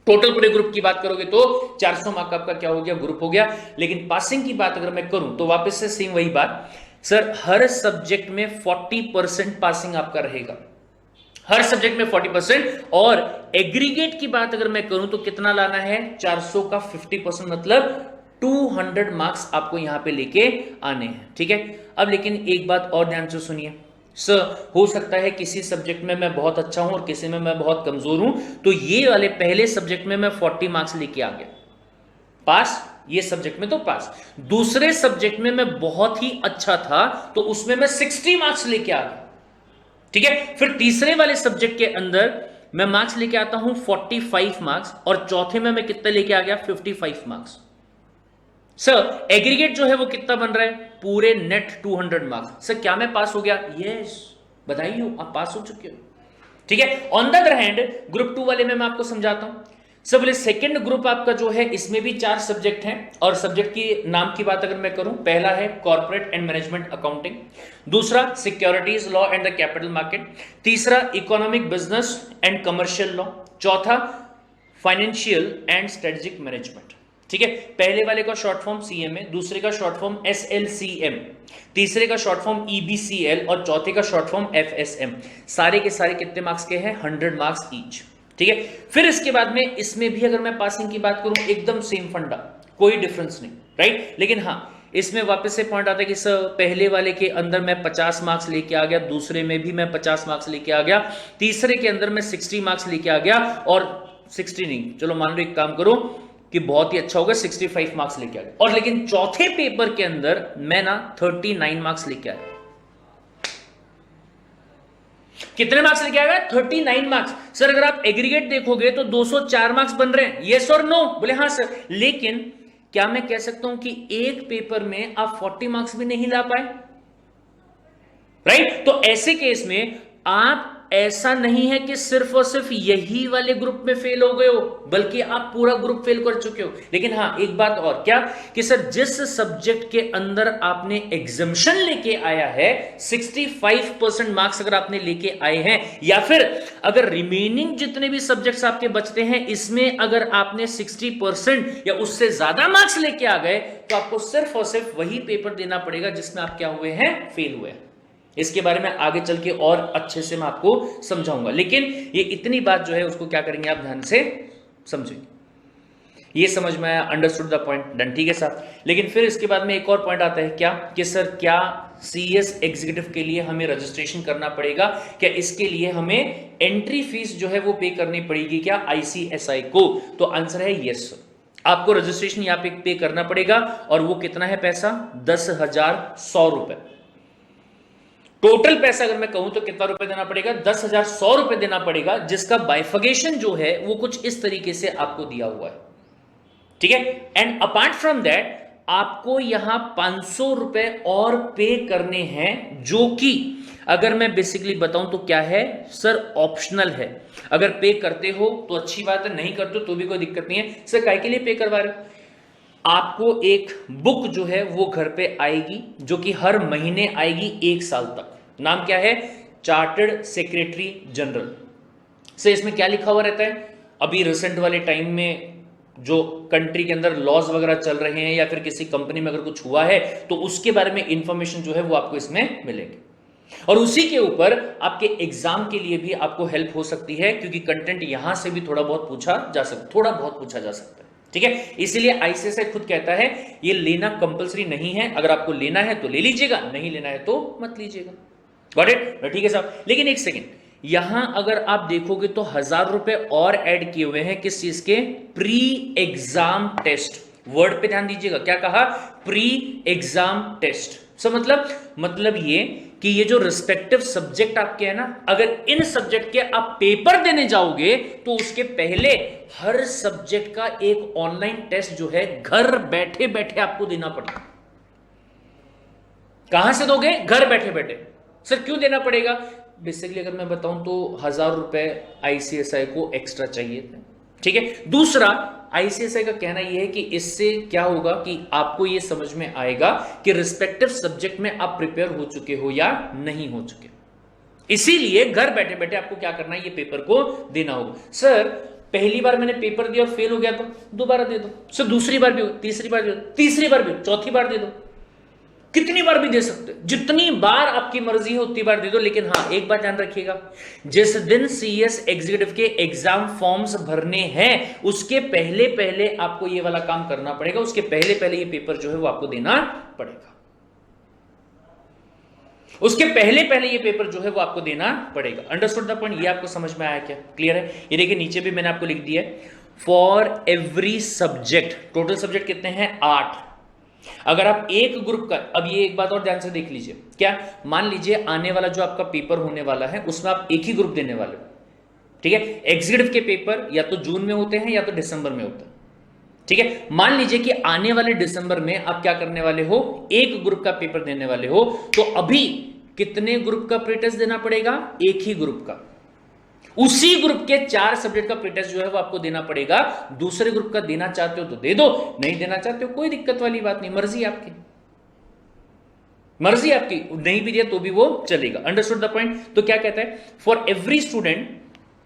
टोटल पूरे ग्रुप की बात करोगे तो 400 मार्क का आपका क्या हो गया? ग्रुप हो गया। लेकिन पासिंग की बात अगर मैं करूं तो वापस से सेम वही बात, सर हर सब्जेक्ट में 40% पासिंग आपका रहेगा, हर सब्जेक्ट में 40%। और एग्रीगेट की बात अगर मैं करूं तो कितना लाना है? 400 का 50%, मतलब 200 मार्क्स आपको यहां पे लेके आने हैं। ठीक है, अब लेकिन एक बात और ध्यान से सुनिए सर, हो सकता है किसी सब्जेक्ट में मैं बहुत अच्छा हूं और किसी में मैं बहुत कमजोर हूं, तो ये वाले पहले सब्जेक्ट में मैं 40 मार्क्स लेके आ गया, पास, ये सब्जेक्ट में तो पास। दूसरे सब्जेक्ट में मैं बहुत ही अच्छा था तो उसमें मैं 60 मार्क्स लेके आ गया। ठीक है, फिर तीसरे वाले सब्जेक्ट के अंदर मैं मार्क्स लेके आता हूं 45 मार्क्स, और चौथे में मैं कितने लेके आ गया? 55 मार्क्स। सर एग्रीगेट जो है वो कितना बन रहा है? पूरे नेट 200 मार्क्स। सर क्या मैं पास हो गया? यस, बधाई हो, आप पास हो चुके हो। ठीक है, on the other hand group 2 वाले में मैं आपको समझाता हूं। सब बोले सेकंड ग्रुप आपका जो है इसमें भी 4 सब्जेक्ट हैं, और सब्जेक्ट की नाम की बात अगर मैं करूं, पहला है कॉर्पोरेट एंड मैनेजमेंट अकाउंटिंग, दूसरा securities law and the capital market, तीसरा economic business and commercial law, चौथा फाइनेंशियल एंड स्ट्रेटेजिक मैनेजमेंट। ठीक है, पहले वाले का शॉर्ट फॉर्म CMA, दूसरे का शॉर्ट फॉर्म SLCM, तीसरे का शॉर्ट फॉर्म EBCL और चौथे का शॉर्ट फॉर्म FSM। सारे के सारे कितने मार्क्स के हैं? 100 मार्क्स ईच। ठीक है, फिर इसके बाद में इसमें भी अगर मैं पासिंग की बात करूं, एकदम सेम फंडा, कोई डिफरेंस नहीं, राइट। लेकिन हाँ, इसमें वापस से पॉइंट आता है कि सर पहले वाले के अंदर मैं 50 मार्क्स लेके आ गया, दूसरे में भी मैं 50 मार्क्स लेके आ गया, तीसरे के अंदर मैं 60 मार्क्स लेके आ गया, और 60 नहीं, चलो मान लो एक काम करो कि बहुत ही अच्छा होगा 65 मार्क्स लेके आ गया, और लेकिन चौथे पेपर के अंदर मैं ना 39 मार्क्स लेके आया। कितने मार्क्स लेके आएगा? 39 मार्क्स। सर अगर आप एग्रीगेट देखोगे तो 204 मार्क्स बन रहे हैं, यस और नो? बोले हाँ सर। लेकिन क्या मैं कह सकता हूं कि एक पेपर में आप 40 मार्क्स भी नहीं ला पाए? राइट? तो ऐसे केस में आप, ऐसा नहीं है कि सिर्फ और सिर्फ यही वाले ग्रुप में फेल हो गए हो, बल्कि आप पूरा ग्रुप फेल कर चुके हो। लेकिन हां, एक बात और, क्या कि सर जिस सब्जेक्ट के अंदर आपने एग्जम्पशन लेके आया है, 65% मार्क्स अगर आपने लेके आए हैं, या फिर अगर रिमेनिंग जितने भी सब्जेक्ट्स आपके बचते हैं इसमें अगर आपने 60% या उससे ज्यादा मार्क्स लेके आ गए, तो आपको सिर्फ और सिर्फ वही पेपर देना पड़ेगा जिसमें आप क्या हुए हैं? फेल हुए हैं। इसके बारे में आगे चल के और अच्छे से मैं आपको समझाऊंगा, लेकिन ये इतनी बात जो है उसको क्या करेंगे आप ध्यान से समझेंगे। ये समझ में आया? Understood the point? डन। ठीक है साहब। लेकिन फिर इसके बाद में एक और पॉइंट आता है, क्या कि सर क्या सीएस एग्जीक्यूटिव के लिए हमें रजिस्ट्रेशन करना पड़ेगा? क्या इसके लिए हमें एंट्री फीस जो है वो पे करनी पड़ेगी क्या आईसीएसआई को? तो आंसर है यस, आपको रजिस्ट्रेशन यहां पे पे करना पड़ेगा। और वो कितना है पैसा? 10,100 रुपए। टोटल पैसा अगर मैं कहूं तो कितना रुपए देना पड़ेगा? 10,100 रुपए देना पड़ेगा, जिसका बाइफिकेशन जो है वो कुछ इस तरीके से आपको दिया हुआ है। ठीक है? एंड अपार्ट फ्रॉम दैट आपको यहां 500 रुपए और पे करने हैं, जो कि अगर मैं बेसिकली बताऊं तो क्या है सर? ऑप्शनल है। अगर पे करते हो तो अच्छी बात है, नहीं करते हो तो भी कोई दिक्कत नहीं है। सर काय के लिए पे करवा रहे हो? आपको एक बुक जो है वो घर पे आएगी, जो कि हर महीने आएगी 1 साल तक। नाम क्या है? Chartered secretary general. से इसमें क्या लिखा हुआ रहता है? अभी रिसेंट वाले टाइम में जो कंट्री के अंदर लॉज वगैरह चल रहे हैं, या फिर किसी कंपनी में अगर कुछ हुआ है तो उसके बारे में इंफॉर्मेशन जो है वो आपको इसमें मिलेगी। और उसी के ऊपर आपके एग्जाम के लिए भी आपको हेल्प हो सकती है, क्योंकि कंटेंट यहां से भी थोड़ा बहुत पूछा जा सकता है। ठीक है? इसीलिए आईसीएसआई खुद कहता है ये लेना कंपलसरी नहीं है, अगर आपको लेना है तो ले लीजिएगा, नहीं लेना है तो मत लीजिएगा। Got it? ठीक है साहब। लेकिन एक सेकेंड, यहां अगर आप देखोगे तो 1,000 रुपए और ऐड किए हुए हैं किस चीज के? Pre exam test. वर्ड पे ध्यान दीजिएगा, क्या कहा? Pre exam test. सो मतलब ये कि ये जो रिस्पेक्टिव सब्जेक्ट आपके हैं ना, अगर इन सब्जेक्ट के आप पेपर देने जाओगे तो उसके पहले हर सब्जेक्ट का एक ऑनलाइन टेस्ट जो है घर बैठे बैठे आपको देना पड़ेगा। कहां से दोगे? घर बैठे बैठे। सर क्यों देना पड़ेगा? बेसिकली अगर मैं बताऊं तो 1,000 रुपए आईसीएसआई को एक्स्ट्रा चाहिए थे। ठीक है? दूसरा, आईसीएसआई का कहना यह है कि इससे क्या होगा कि आपको यह समझ में आएगा कि रिस्पेक्टिव सब्जेक्ट में आप प्रिपेयर हो चुके हो या नहीं हो चुके। इसीलिए घर बैठे बैठे आपको क्या करना है? ये पेपर को देना होगा। सर पहली बार मैंने पेपर दिया और फेल हो गया तो दोबारा दे दो। सर दूसरी बार भी हो, तीसरी बार भी हो, तीसरी बार भी हो, चौथी बार दे दो। कितनी बार भी दे सकते हो, जितनी बार आपकी मर्जी है उतनी बार दे दो। लेकिन हां, एक बात ध्यान रखिएगा, जिस दिन सीएस एग्जीक्यूटिव के एग्जाम फॉर्म्स भरने हैं उसके पहले पहले आपको ये वाला काम करना पड़ेगा। उसके पहले पहले ये पेपर जो है वो आपको देना पड़ेगा। उसके पहले पहले ये पेपर जो है वो आपको देना पड़ेगा। Understood the point? ये आपको समझ में आया क्या? क्लियर है? ये देखिए नीचे भी मैंने आपको लिख दिया है, for every subject. Total subject कितने हैं? 8। अगर आप एक ग्रुप का, अब ये एक बात और ध्यान से देख लीजिए, क्या मान लीजिए आने वाला जो आपका पेपर होने वाला है उसमें आप एक ही ग्रुप देने वाले हो। ठीक है? एग्जीक्यूटिव के पेपर या तो जून में होते हैं या तो दिसंबर में होते हैं। ठीक है? मान लीजिए कि आने वाले दिसंबर में आप क्या करने वाले हो? एक ग्रुप का पेपर देने वाले हो। तो अभी कितने ग्रुप का प्रीटेस्ट देना पड़ेगा? एक ही ग्रुप का। उसी ग्रुप के 4 सब्जेक्ट का प्रीटेस्ट जो है वो आपको देना पड़ेगा। दूसरे ग्रुप का देना चाहते हो तो दे दो, नहीं देना चाहते हो कोई दिक्कत वाली बात नहीं, मर्जी आपकी, मर्जी आपकी। नहीं भी दिया तो भी वो चलेगा। Understood the point? तो क्या कहता है? For every student,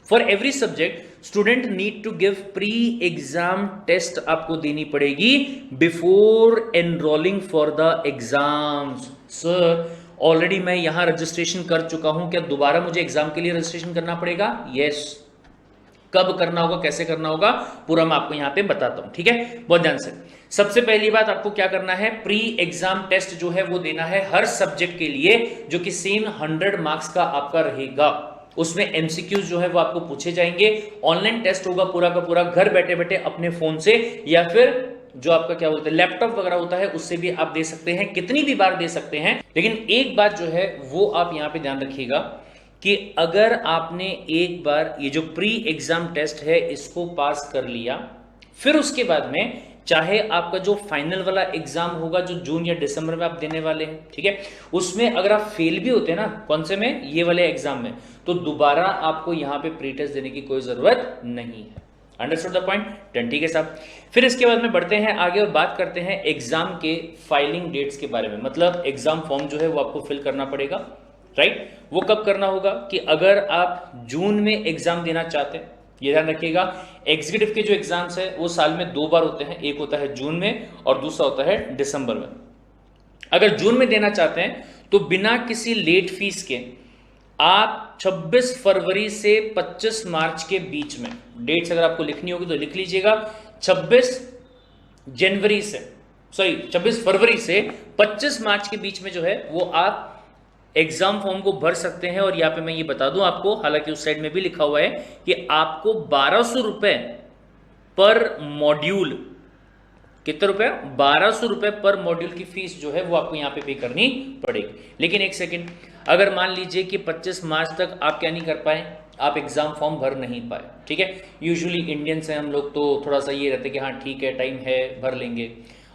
for every subject student need to give pre exam test आपको देनी पड़ेगी before enrolling for the exams. Sir already मैं यहां रजिस्ट्रेशन कर चुका हूं, क्या दोबारा मुझे एग्जाम के लिए रजिस्ट्रेशन करना पड़ेगा? यस। कब करना होगा, कैसे करना होगा, पूरा मैं आपको यहां पे बताता हूं। ठीक है? बहुत ध्यान से। सबसे पहली बात आपको क्या करना है? प्री एग्जाम टेस्ट जो है वो देना है हर सब्जेक्ट के लिए, जो कि सेम 100 मार्क्स का आपका रहेगा। उसमें एमसीक्यूज जो है वो आपको पूछे जाएंगे। ऑनलाइन टेस्ट होगा पूरा का पूरा, घर बैठे बैठे अपने फोन से या फिर जो आपका क्या बोलते हैं लैपटॉप वगैरह होता है उससे भी आप दे सकते हैं, कितनी भी बार दे सकते हैं। लेकिन एक बात जो है वो आप यहां पे ध्यान रखिएगा कि अगर आपने एक बार ये जो प्री एग्जाम टेस्ट है इसको पास कर लिया, फिर उसके बाद में चाहे आपका जो फाइनल वाला एग्जाम होगा जो जून या दिसंबर में आप देने वाले हैं, ठीक है, उसमें अगर आप फेल भी होते हैं ना, कौन से में, ये वाले एग्जाम में, तो दोबारा आपको यहां पे प्री टेस्ट देने की कोई जरूरत नहीं है। Understood the point? डन, ठीक है साहब। फिर इसके बाद में बढ़ते हैं आगे और बात करते हैं एग्जाम के फाइलिंग डेट्स के बारे में। मतलब एग्जाम फॉर्म जो है वो आपको फिल करना पड़ेगा, राइट। वो कब करना होगा कि अगर आप जून में एग्जाम देना चाहते हैं, ये ध्यान रखिएगा, एग्जीक्यूटिव के जो एग्जाम्स है वो साल में 2 बार होते हैं, एक होता है जून में और दूसरा होता है दिसंबर में। अगर जून में देना चाहते हैं तो बिना किसी लेट फीस के आप 26 फरवरी से 25 मार्च के बीच में, डेट्स अगर आपको लिखनी होगी तो लिख लीजिएगा, 26 फरवरी से 25 मार्च के बीच में जो है वो आप एग्जाम फॉर्म को भर सकते हैं। और यहां पे मैं ये बता दूं आपको, हालांकि उस साइड में भी लिखा हुआ है कि आपको 1200 रुपए पर मॉड्यूल, कितने रुपए, 1200 रुपए पर मॉड्यूल की फीस जो है वो आपको यहां पे करनी पड़ेगी। लेकिन एक सेकंड, अगर मान लीजिए कि 25 मार्च तक आप क्या नहीं कर पाए, आप एग्जाम फॉर्म भर नहीं पाए, ठीक है, यूजुअली इंडियंस हैं हम लोग तो थोड़ा सा ये रहते कि हाँ ठीक है, टाइम है, भर लेंगे।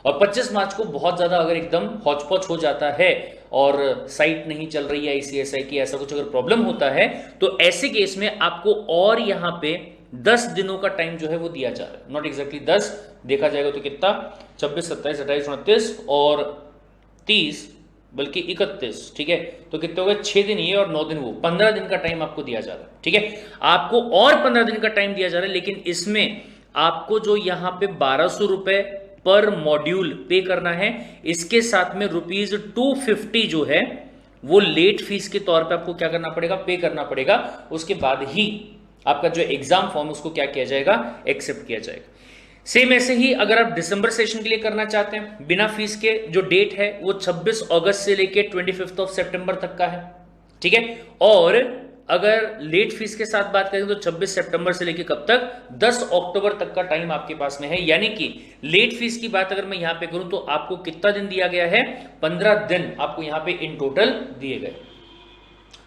और 25 मार्च को बहुत ज्यादा अगर एकदम हौच-पौच हो जाता है और साइट नहीं चल रही है ICSI की, ऐसा कुछ अगर प्रॉब्लम होता है, तो ऐसे केस में आपको और यहां पे 10 दिनों का टाइम जो है वो दिया जा रहा है। नॉट एग्जैक्टली 10, देखा जाएगा तो कितना, 26, 27, 28, 29 और 30, बल्कि 31, ठीक है, तो कितने हो गए, 6 दिन ये और 9 दिन वो, 15 दिन का टाइम आपको दिया जा रहा है, ठीक है। आपको और 15 दिन का टाइम दिया जा रहा है, लेकिन इसमें आपको जो यहां पे 1200 रुपए पर मॉड्यूल पे करना है, इसके साथ में ₹250 जो है वो लेट फीस के तौर पे आपको क्या करना पड़ेगा, पे करना पड़ेगा। उसके बाद ही आपका जो एग्जाम फॉर्म उसको क्या किया जाएगा, एक्सेप्ट किया जाएगा। सेम ऐसे ही अगर आप दिसंबर सेशन के लिए करना चाहते हैं बिना फीस के, जो डेट है वो 26 अगस्त से लेके 25 सितंबर तक का है, ठीक है। और अगर लेट फीस के साथ बात करें तो 26 सितंबर से लेके कब तक, 10 अक्टूबर तक का टाइम आपके पास में है। यानी कि लेट फीस की बात अगर मैं यहां पे करूं तो आपको कितना दिन दिया गया है, 15 दिन आपको यहां पे इन टोटल दिए गए।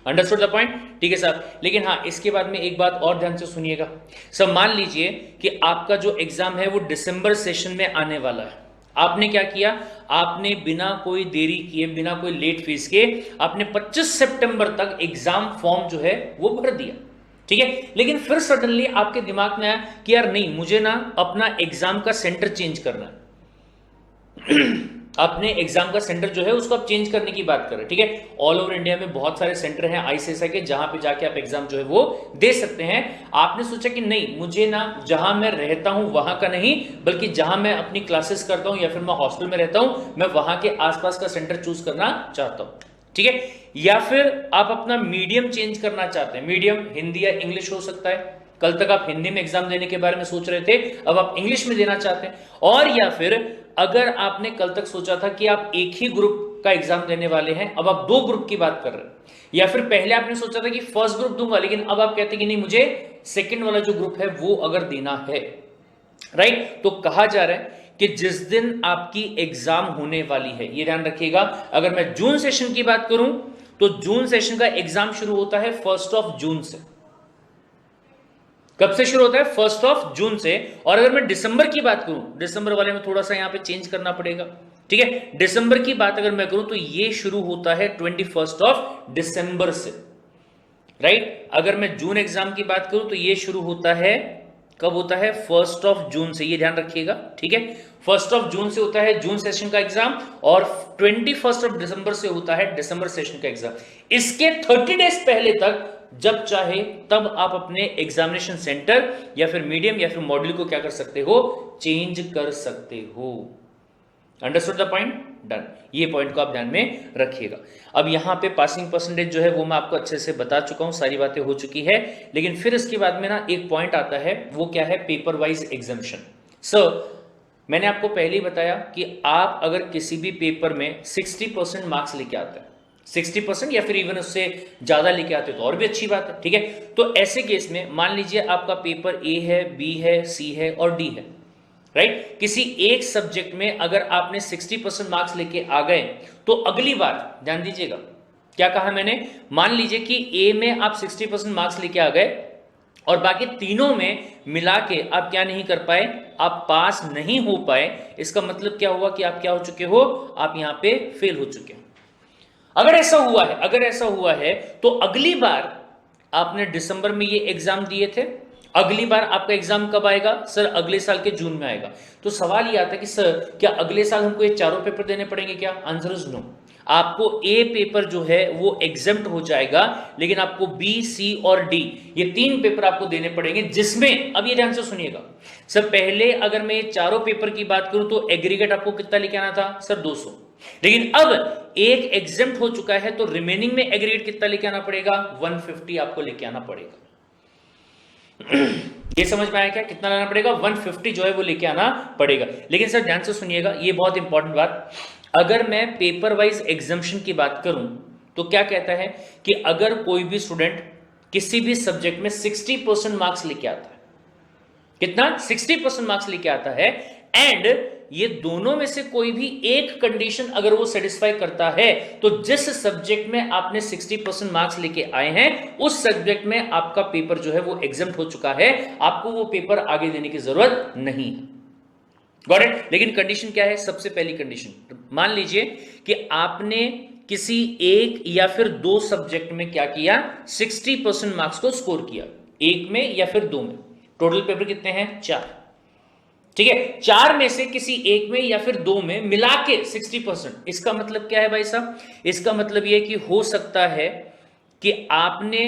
Understood the point? ठीक है साहब। लेकिन हाँ, इसके बाद में एक बात और ध्यान से सुनिएगा। सब मान लीजिए कि आपका जो एग्जाम है वो दिसंबर सेशन में आने वाला है, आपने क्या किया, आपने बिना कोई देरी किए, बिना कोई लेट फीस के, आपने 25 सितंबर तक एग्जाम फॉर्म जो है वो भर दिया, ठीक है। लेकिन फिर सडनली आपके दिमाग में आया कि यार नहीं, मुझे ना अपना एग्जाम का सेंटर चेंज करना है। अपने एग्जाम का सेंटर जो है उसको आप चेंज करने की बात कर रहे हैं, ठीक है। ऑल ओवर इंडिया में बहुत सारे सेंटर हैं ICSI के, जहां पे जाके आप एग्जाम जो है वो दे सकते हैं। आपने सोचा कि नहीं, मुझे ना जहां मैं रहता हूं वहां का नहीं, बल्कि जहां मैं अपनी क्लासेस करता हूं या फिर मैं हॉस्टल में रहता हूं, मैं वहां के आसपास का सेंटर चूज करना चाहता हूं, ठीक है। या फिर आप अपना मीडियम चेंज करना चाहते हैं, मीडियम हिंदी या इंग्लिश हो सकता है। कल तक आप हिंदी में एग्जाम देने के बारे में सोच रहे थे, अब आप इंग्लिश में देना चाहते हैं। और या फिर अगर आपने कल तक सोचा था कि आप एक ही ग्रुप का एग्जाम देने वाले हैं, अब आप 2 ग्रुप की बात कर रहे हैं। या फिर पहले आपने सोचा था कि फर्स्ट ग्रुप दूंगा, लेकिन अब आप कहते हैं कि नहीं, मुझे सेकंड वाला जो ग्रुप है वो अगर देना है, राइट। तो कहा जा रहा है कि जिस दिन आपकी एग्जाम होने वाली है, ये ध्यान रखिएगा, अगर मैं जून सेशन की बात करूं तो जून सेशन का एग्जाम शुरू होता है 1 जून से। कब से शुरू होता है, 1 जून से। और अगर मैं दिसंबर की बात करूं, दिसंबर वाले में थोड़ा सा यहां पे चेंज करना पड़ेगा, ठीक है। दिसंबर की बात अगर मैं करूं तो ये शुरू होता है 21 दिसंबर से, राइट। अगर मैं जून एग्जाम की बात करूं तो ये शुरू होता है, कब होता है, 1 जून से, ये ध्यान रखिएगा, ठीक है। 1 जून से होता है जून सेशन का एग्जाम और 21 दिसंबर से होता है दिसंबर सेशन का एग्जाम। इसके 30 डेज पहले तक जब चाहे तब आप अपने एग्जामिनेशन सेंटर या फिर मीडियम या फिर मॉड्यूल को क्या कर सकते हो, चेंज कर सकते हो। Understood the point? डन। ये पॉइंट को आप ध्यान में रखिएगा। अब यहां पे पासिंग परसेंटेज जो है वो मैं आपको अच्छे से बता चुका हूं, सारी बातें हो चुकी है। लेकिन फिर इसके बाद में ना एक पॉइंट आता है, वो क्या है, पेपर वाइज एग्जामिनेशन। सर, मैंने आपको पहले ही बताया कि आप अगर किसी भी पेपर में 60% मार्क्स लेके आते हैं, 60% या फिर इवन उससे ज्यादा लेके आते हो तो और भी अच्छी बात है, ठीक है। तो ऐसे केस में मान लीजिए आपका पेपर A है, B है, C है और D है, राइट। किसी एक सब्जेक्ट में अगर आपने 60% मार्क्स लेके आ गए तो अगली बार, ध्यान दीजिएगा, क्या कहा मैंने? मान लीजिए कि ए में आप 60% मार्क्स लेके आ गए और बाकी तीनों में मिला के आप क्या नहीं कर पाए, आप पास नहीं हो पाए। इसका मतलब क्या हुआ कि आप क्या हो चुके हो, आप यहां पे फेल हो चुके हो। अगर ऐसा हुआ है तो अगली बार आपने दिसंबर में ये एग्जाम दिए थे, अगली बार आपका एग्जाम कब आएगा? सर अगले साल के जून में आएगा। तो सवाल ये आता है कि सर क्या अगले साल हमको ये चारों पेपर देने पड़ेंगे क्या? Answer is no. आपको ए पेपर जो है वो एग्जेम्प्ट हो जाएगा, लेकिन आपको बी, सी और डी ये 3 पेपर आपको देने पड़ेंगे, जिसमें अब ये ध्यान से सुनिएगा सर, पहले अगर मैं ये चारों पेपर की बात करूं तो एग्रीगेट आपको कितना लेके आना था? सर 200। लेकिन अब एक एग्जेम्प्ट हो चुका है तो रिमेनिंग में एग्रीगेट कितना लेके आना पड़ेगा? 150 आपको लेके आना पड़ेगा। ये समझ में आया क्या? कितना लाना पड़ेगा? 150 जो है वो लेके आना पड़ेगा। लेकिन सर ध्यान से सुनिएगा, ये बहुत इंपॉर्टेंट बात, अगर मैं पेपर वाइज एग्जामिशन की बात करूं तो क्या कहता है कि अगर कोई भी स्टूडेंट किसी भी सब्जेक्ट में 60% मार्क्स लेके आता है, कितना? 60% मार्क्स लेके आता है, एंड ये दोनों में से कोई भी एक कंडीशन अगर वो सेटिस्फाई करता है, तो जिस सब्जेक्ट में आपने 60% मार्क्स लेके आए हैं उस सब्जेक्ट में आपका पेपर जो है वो एग्जाम्प्ट हो चुका है, आपको वो पेपर आगे देने की जरूरत नहीं है। Got it? लेकिन कंडीशन क्या है? सबसे पहली कंडीशन, मान लीजिए कि आपने किसी एक या फिर 2 सब्जेक्ट में क्या किया, 60% मार्क्स को स्कोर किया, एक में या फिर 2 में। टोटल पेपर कितने हैं? 4। ठीक है, 4 में से किसी एक में या फिर 2 में मिला के 60%। इसका मतलब क्या है भाई साहब? इसका मतलब यह कि हो सकता है कि आपने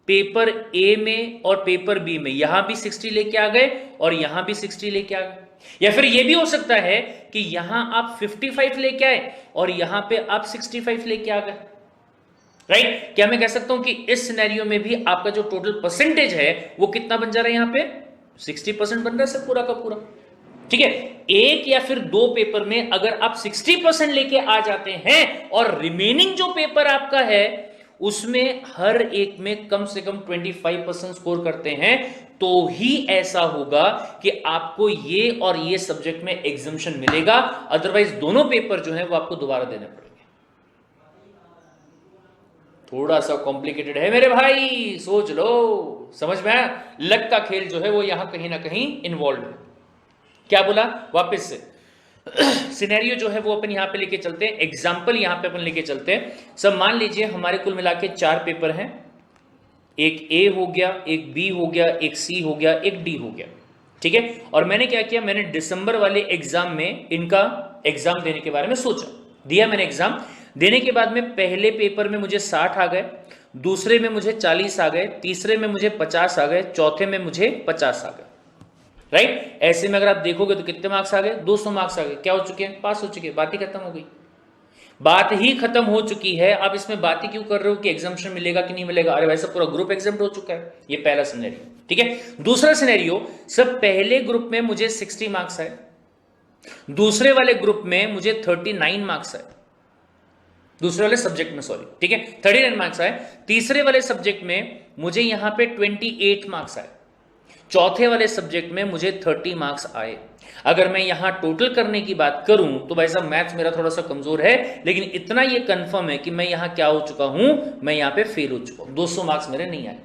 पेपर ए में और पेपर बी में यहां भी 60 लेके आ गए और यहां भी 60 लेके आ गए, या फिर यह भी हो सकता है कि यहां आप 55 लेके आए और यहां पे आप 65 लेके आ गए। राइट? क्या मैं कह सकता हूं कि इस सिनेरियो में भी आपका जो टोटल परसेंटेज है वो कितना बन जा रहा है? यहां पे 60% बन रहा है सर, पूरा का पूरा। ठीक है, एक या फिर 2 पेपर में अगर आप 60% लेके आ जाते हैं और रिमेनिंग जो पेपर आपका है उसमें हर एक में कम से कम 25% स्कोर करते हैं, तो ही ऐसा होगा कि आपको ये और ये सब्जेक्ट में एग्जामिशन मिलेगा। अदरवाइज दोनों पेपर जो है वो आपको दोबारा देने पड़ेंगे। थोड़ा सा कॉम्प्लिकेटेड है मेरे भाई, सोच लो, समझ में आया? लक का खेल जो है वो यहां कहीं ना कहीं इन्वॉल्व है। क्या बोला? वापस से सिनेरियो जो है वो अपन यहां पे लेके चलते हैं, एग्जाम्पल यहां पे अपन लेके चलते हैं। सब मान लीजिए हमारे कुल मिला के 4 पेपर हैं, एक ए हो गया, एक बी हो गया, एक सी हो गया, एक डी हो गया। ठीक है, और मैंने क्या किया, मैंने दिसंबर वाले एग्जाम में इनका एग्जाम देने के बारे में सोचा, दिया मैंने एग्जाम। देने के बाद में पहले पेपर में मुझे 60 आ गए, दूसरे में मुझे 40 आ गए, तीसरे में मुझे 50 आ गए, चौथे में मुझे 50 आ गए। राइट? ऐसे में अगर आप देखोगे तो कितने मार्क्स आ गए? 200 मार्क्स आ गए। क्या हो चुके हैं? पास हो चुके हैं। बात ही खत्म हो गई, बात ही खत्म हो चुकी है। आप इसमें बात ही क्यों कर रहे हो कि एग्जामिशन मिलेगा कि नहीं मिलेगा? अरे भाई साहब पूरा ग्रुप एग्जाम हो चुका है। ये पहला सिनेरियो। ठीक है, दूसरा सिनेरियो, सब पहले ग्रुप में मुझे 60 मार्क्स आए, दूसरे वाले ग्रुप में मुझे 39 मार्क्स आए, दूसरे वाले सब्जेक्ट में, सॉरी, ठीक है, 39 मार्क्स आए। तीसरे वाले सब्जेक्ट में मुझे यहां पे 28 मार्क्स आए, चौथे वाले सब्जेक्ट में मुझे 30 मार्क्स आए। अगर मैं यहां टोटल करने की बात करूं तो भाई साहब मैथ्स मेरा थोड़ा सा कमजोर है, लेकिन इतना ये कंफर्म है कि मैं यहां क्या हो चुका हूं, मैं यहां पे फेल हो चुका हूं, 200 मार्क्स मेरे नहीं आए।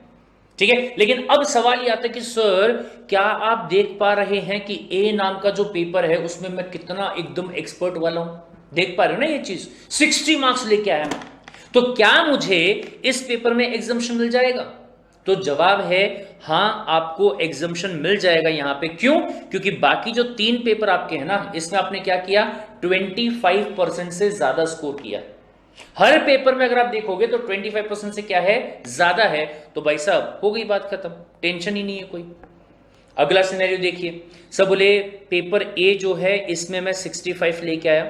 ठीक है, लेकिन अब सवाल ये आता है कि सर क्या आप देख पा रहे हैं कि ए नाम का जो पेपर है उसमें मैं कितना एकदम एक्सपर्ट वाला हूं? देख पा रहे हो ना ये चीज? 60 मार्क्स लेके आया मैं, तो क्या मुझे इस पेपर में एग्जाम्पशन मिल जाएगा? तो जवाब है हां, आपको एग्जाम्पशन मिल जाएगा यहां पे। क्यों? क्योंकि बाकी जो 3 पेपर आपके हैं ना, इसमें आपने क्या किया, 25% से ज्यादा स्कोर किया। हर पेपर में अगर आप देखोगे तो 25% से क्या है, ज्यादा है, तो भाई साहब हो गई बात खत्म, टेंशन ही नहीं है कोई। अगला सिनेरियो देखिए, सब बोले पेपर ए जो है इसमें मैं 65 लेके आया,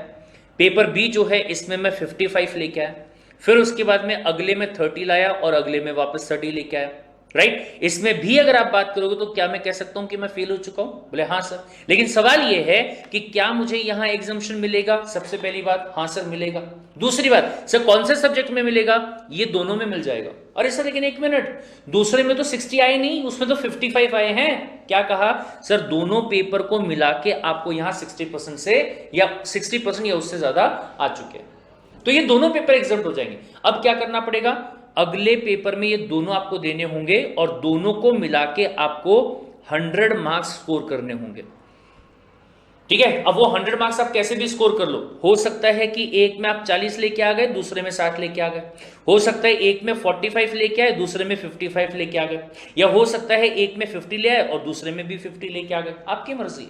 पेपर बी जो है इसमें मैं 55 लेके आया, फिर उसके बाद में अगले में 30 लाया और अगले में वापस 30 लेके आया। राइट? इसमें भी अगर आप बात करोगे तो क्या मैं कह सकता हूं कि मैं फेल हो चुका हूं? बोले हाँ सर। लेकिन सवाल यह है कि क्या मुझे यहां एग्जाम्पशन मिलेगा? सबसे पहली बात, हाँ सर मिलेगा। दूसरी बात, सर कौन से सब्जेक्ट में मिलेगा? ये दोनों में मिल जाएगा। अरे सर लेकिन एक मिनट, दूसरे में तो 60 आए नहीं, उसमें तो 55 आए हैं। क्या कहा? सर दोनों पेपर को मिला के आपको यहां 60% से या 60% या उससे ज्यादा आ चुके हैं। तो ये दोनों पेपर एग्जाम्प्ट हो जाएंगे। अब क्या करना पड़ेगा, अगले पेपर में ये दोनों आपको देने होंगे और दोनों को मिला के आपको 100 मार्क्स स्कोर करने होंगे। ठीक है, अब वो 100 मार्क्स आप कैसे भी स्कोर कर लो, हो सकता है कि एक में आप 40 लेके आ गए, दूसरे में 60 लेके आ गए, हो सकता है एक में 45 लेके आए, दूसरे में 55 लेके आ गए, या हो सकता है एक में 50 ले आए और दूसरे में भी 50 लेके आ गए, आपकी मर्जी।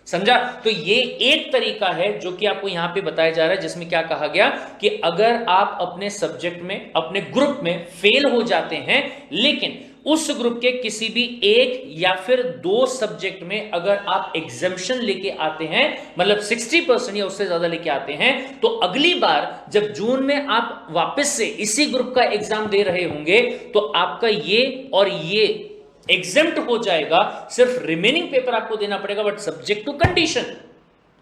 समझा? तो ये एक तरीका है जो कि आपको यहां पे बताया जा रहा है, जिसमें क्या कहा गया कि अगर आप अपने सब्जेक्ट में, अपने ग्रुप में फेल हो जाते हैं, लेकिन उस ग्रुप के किसी भी एक या फिर दो सब्जेक्ट में अगर आप एग्जाम्शन लेके आते हैं, मतलब 60% या उससे ज्यादा लेके आते हैं, तो अगली बार जब जून में आप वापस से इसी ग्रुप का एग्जाम दे रहे होंगे तो आपका ये और ये एग्जेम्प्ट हो जाएगा। सिर्फ रिमेनिंग पेपर आपको देना पड़ेगा, but subject to condition,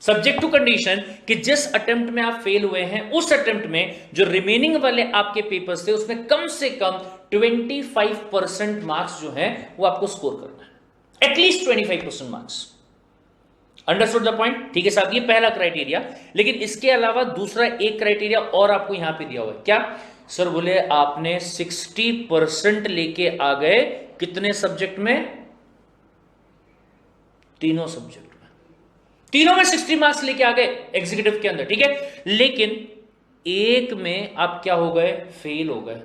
subject to condition कि जिस अटेम्प्ट में आप फेल हुए हैं, उस अटेम्प्ट में जो रिमेनिंग वाले आपके पेपर्स थे उसमें कम से कम 25% मार्क्स जो है वो आपको स्कोर करना है, at least 25% marks. Understood the point? ठीक है साहब, ये पहला क्राइटेरिया। लेकिन इसके अलावा दूसरा एक क्राइटेरिया और आपको यहां पे दिया हुआ है। क्या सर? बोले आपने 60% लेके आ गए, कितने सब्जेक्ट में? तीनों सब्जेक्ट में, तीनों में 60 मार्क्स लेके आ गए एग्जीक्यूटिव के अंदर, ठीक है, लेकिन एक में आप क्या हो गए? फेल हो गए।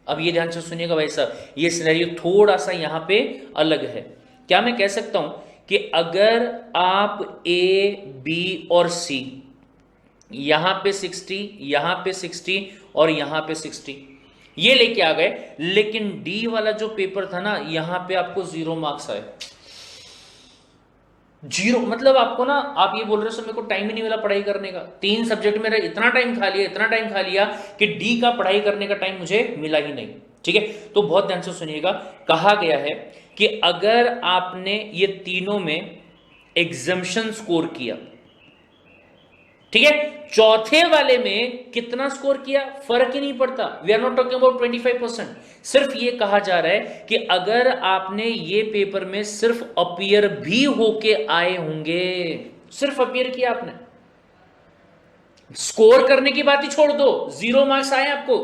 अब ये ध्यान से सुनिएगा भाई साहब, ये सिनेरियो थोड़ा सा यहां पे अलग है। क्या मैं कह सकता हूं कि अगर आप ए, बी और सी, यहां पे 60, यहां पे 60 और यहां पे 60 ये लेके आ गए, लेकिन डी वाला जो पेपर था ना, यहां पे आपको 0 मार्क्स आए। 0 मतलब आपको ना, आप ये बोल रहे हो मेरे को टाइम ही नहीं मिला पढ़ाई करने का, 3 सब्जेक्ट में इतना टाइम खा लिया, इतना टाइम खा लिया कि डी का पढ़ाई करने का टाइम मुझे मिला ही नहीं। ठीक है, तो बहुत ध्यान से सुनिएगा, कहा गया है कि अगर आपने ये तीनों में एग्जम्पशन स्कोर किया, ठीक है, चौथे वाले में कितना स्कोर किया फर्क ही नहीं पड़ता, we are not talking about 25%। सिर्फ ये कहा जा रहा है कि अगर आपने ये पेपर में सिर्फ अपीयर भी होके आए होंगे, सिर्फ अपीयर किया आपने, स्कोर करने की बात ही छोड़ दो, 0 मार्क्स आए आपको,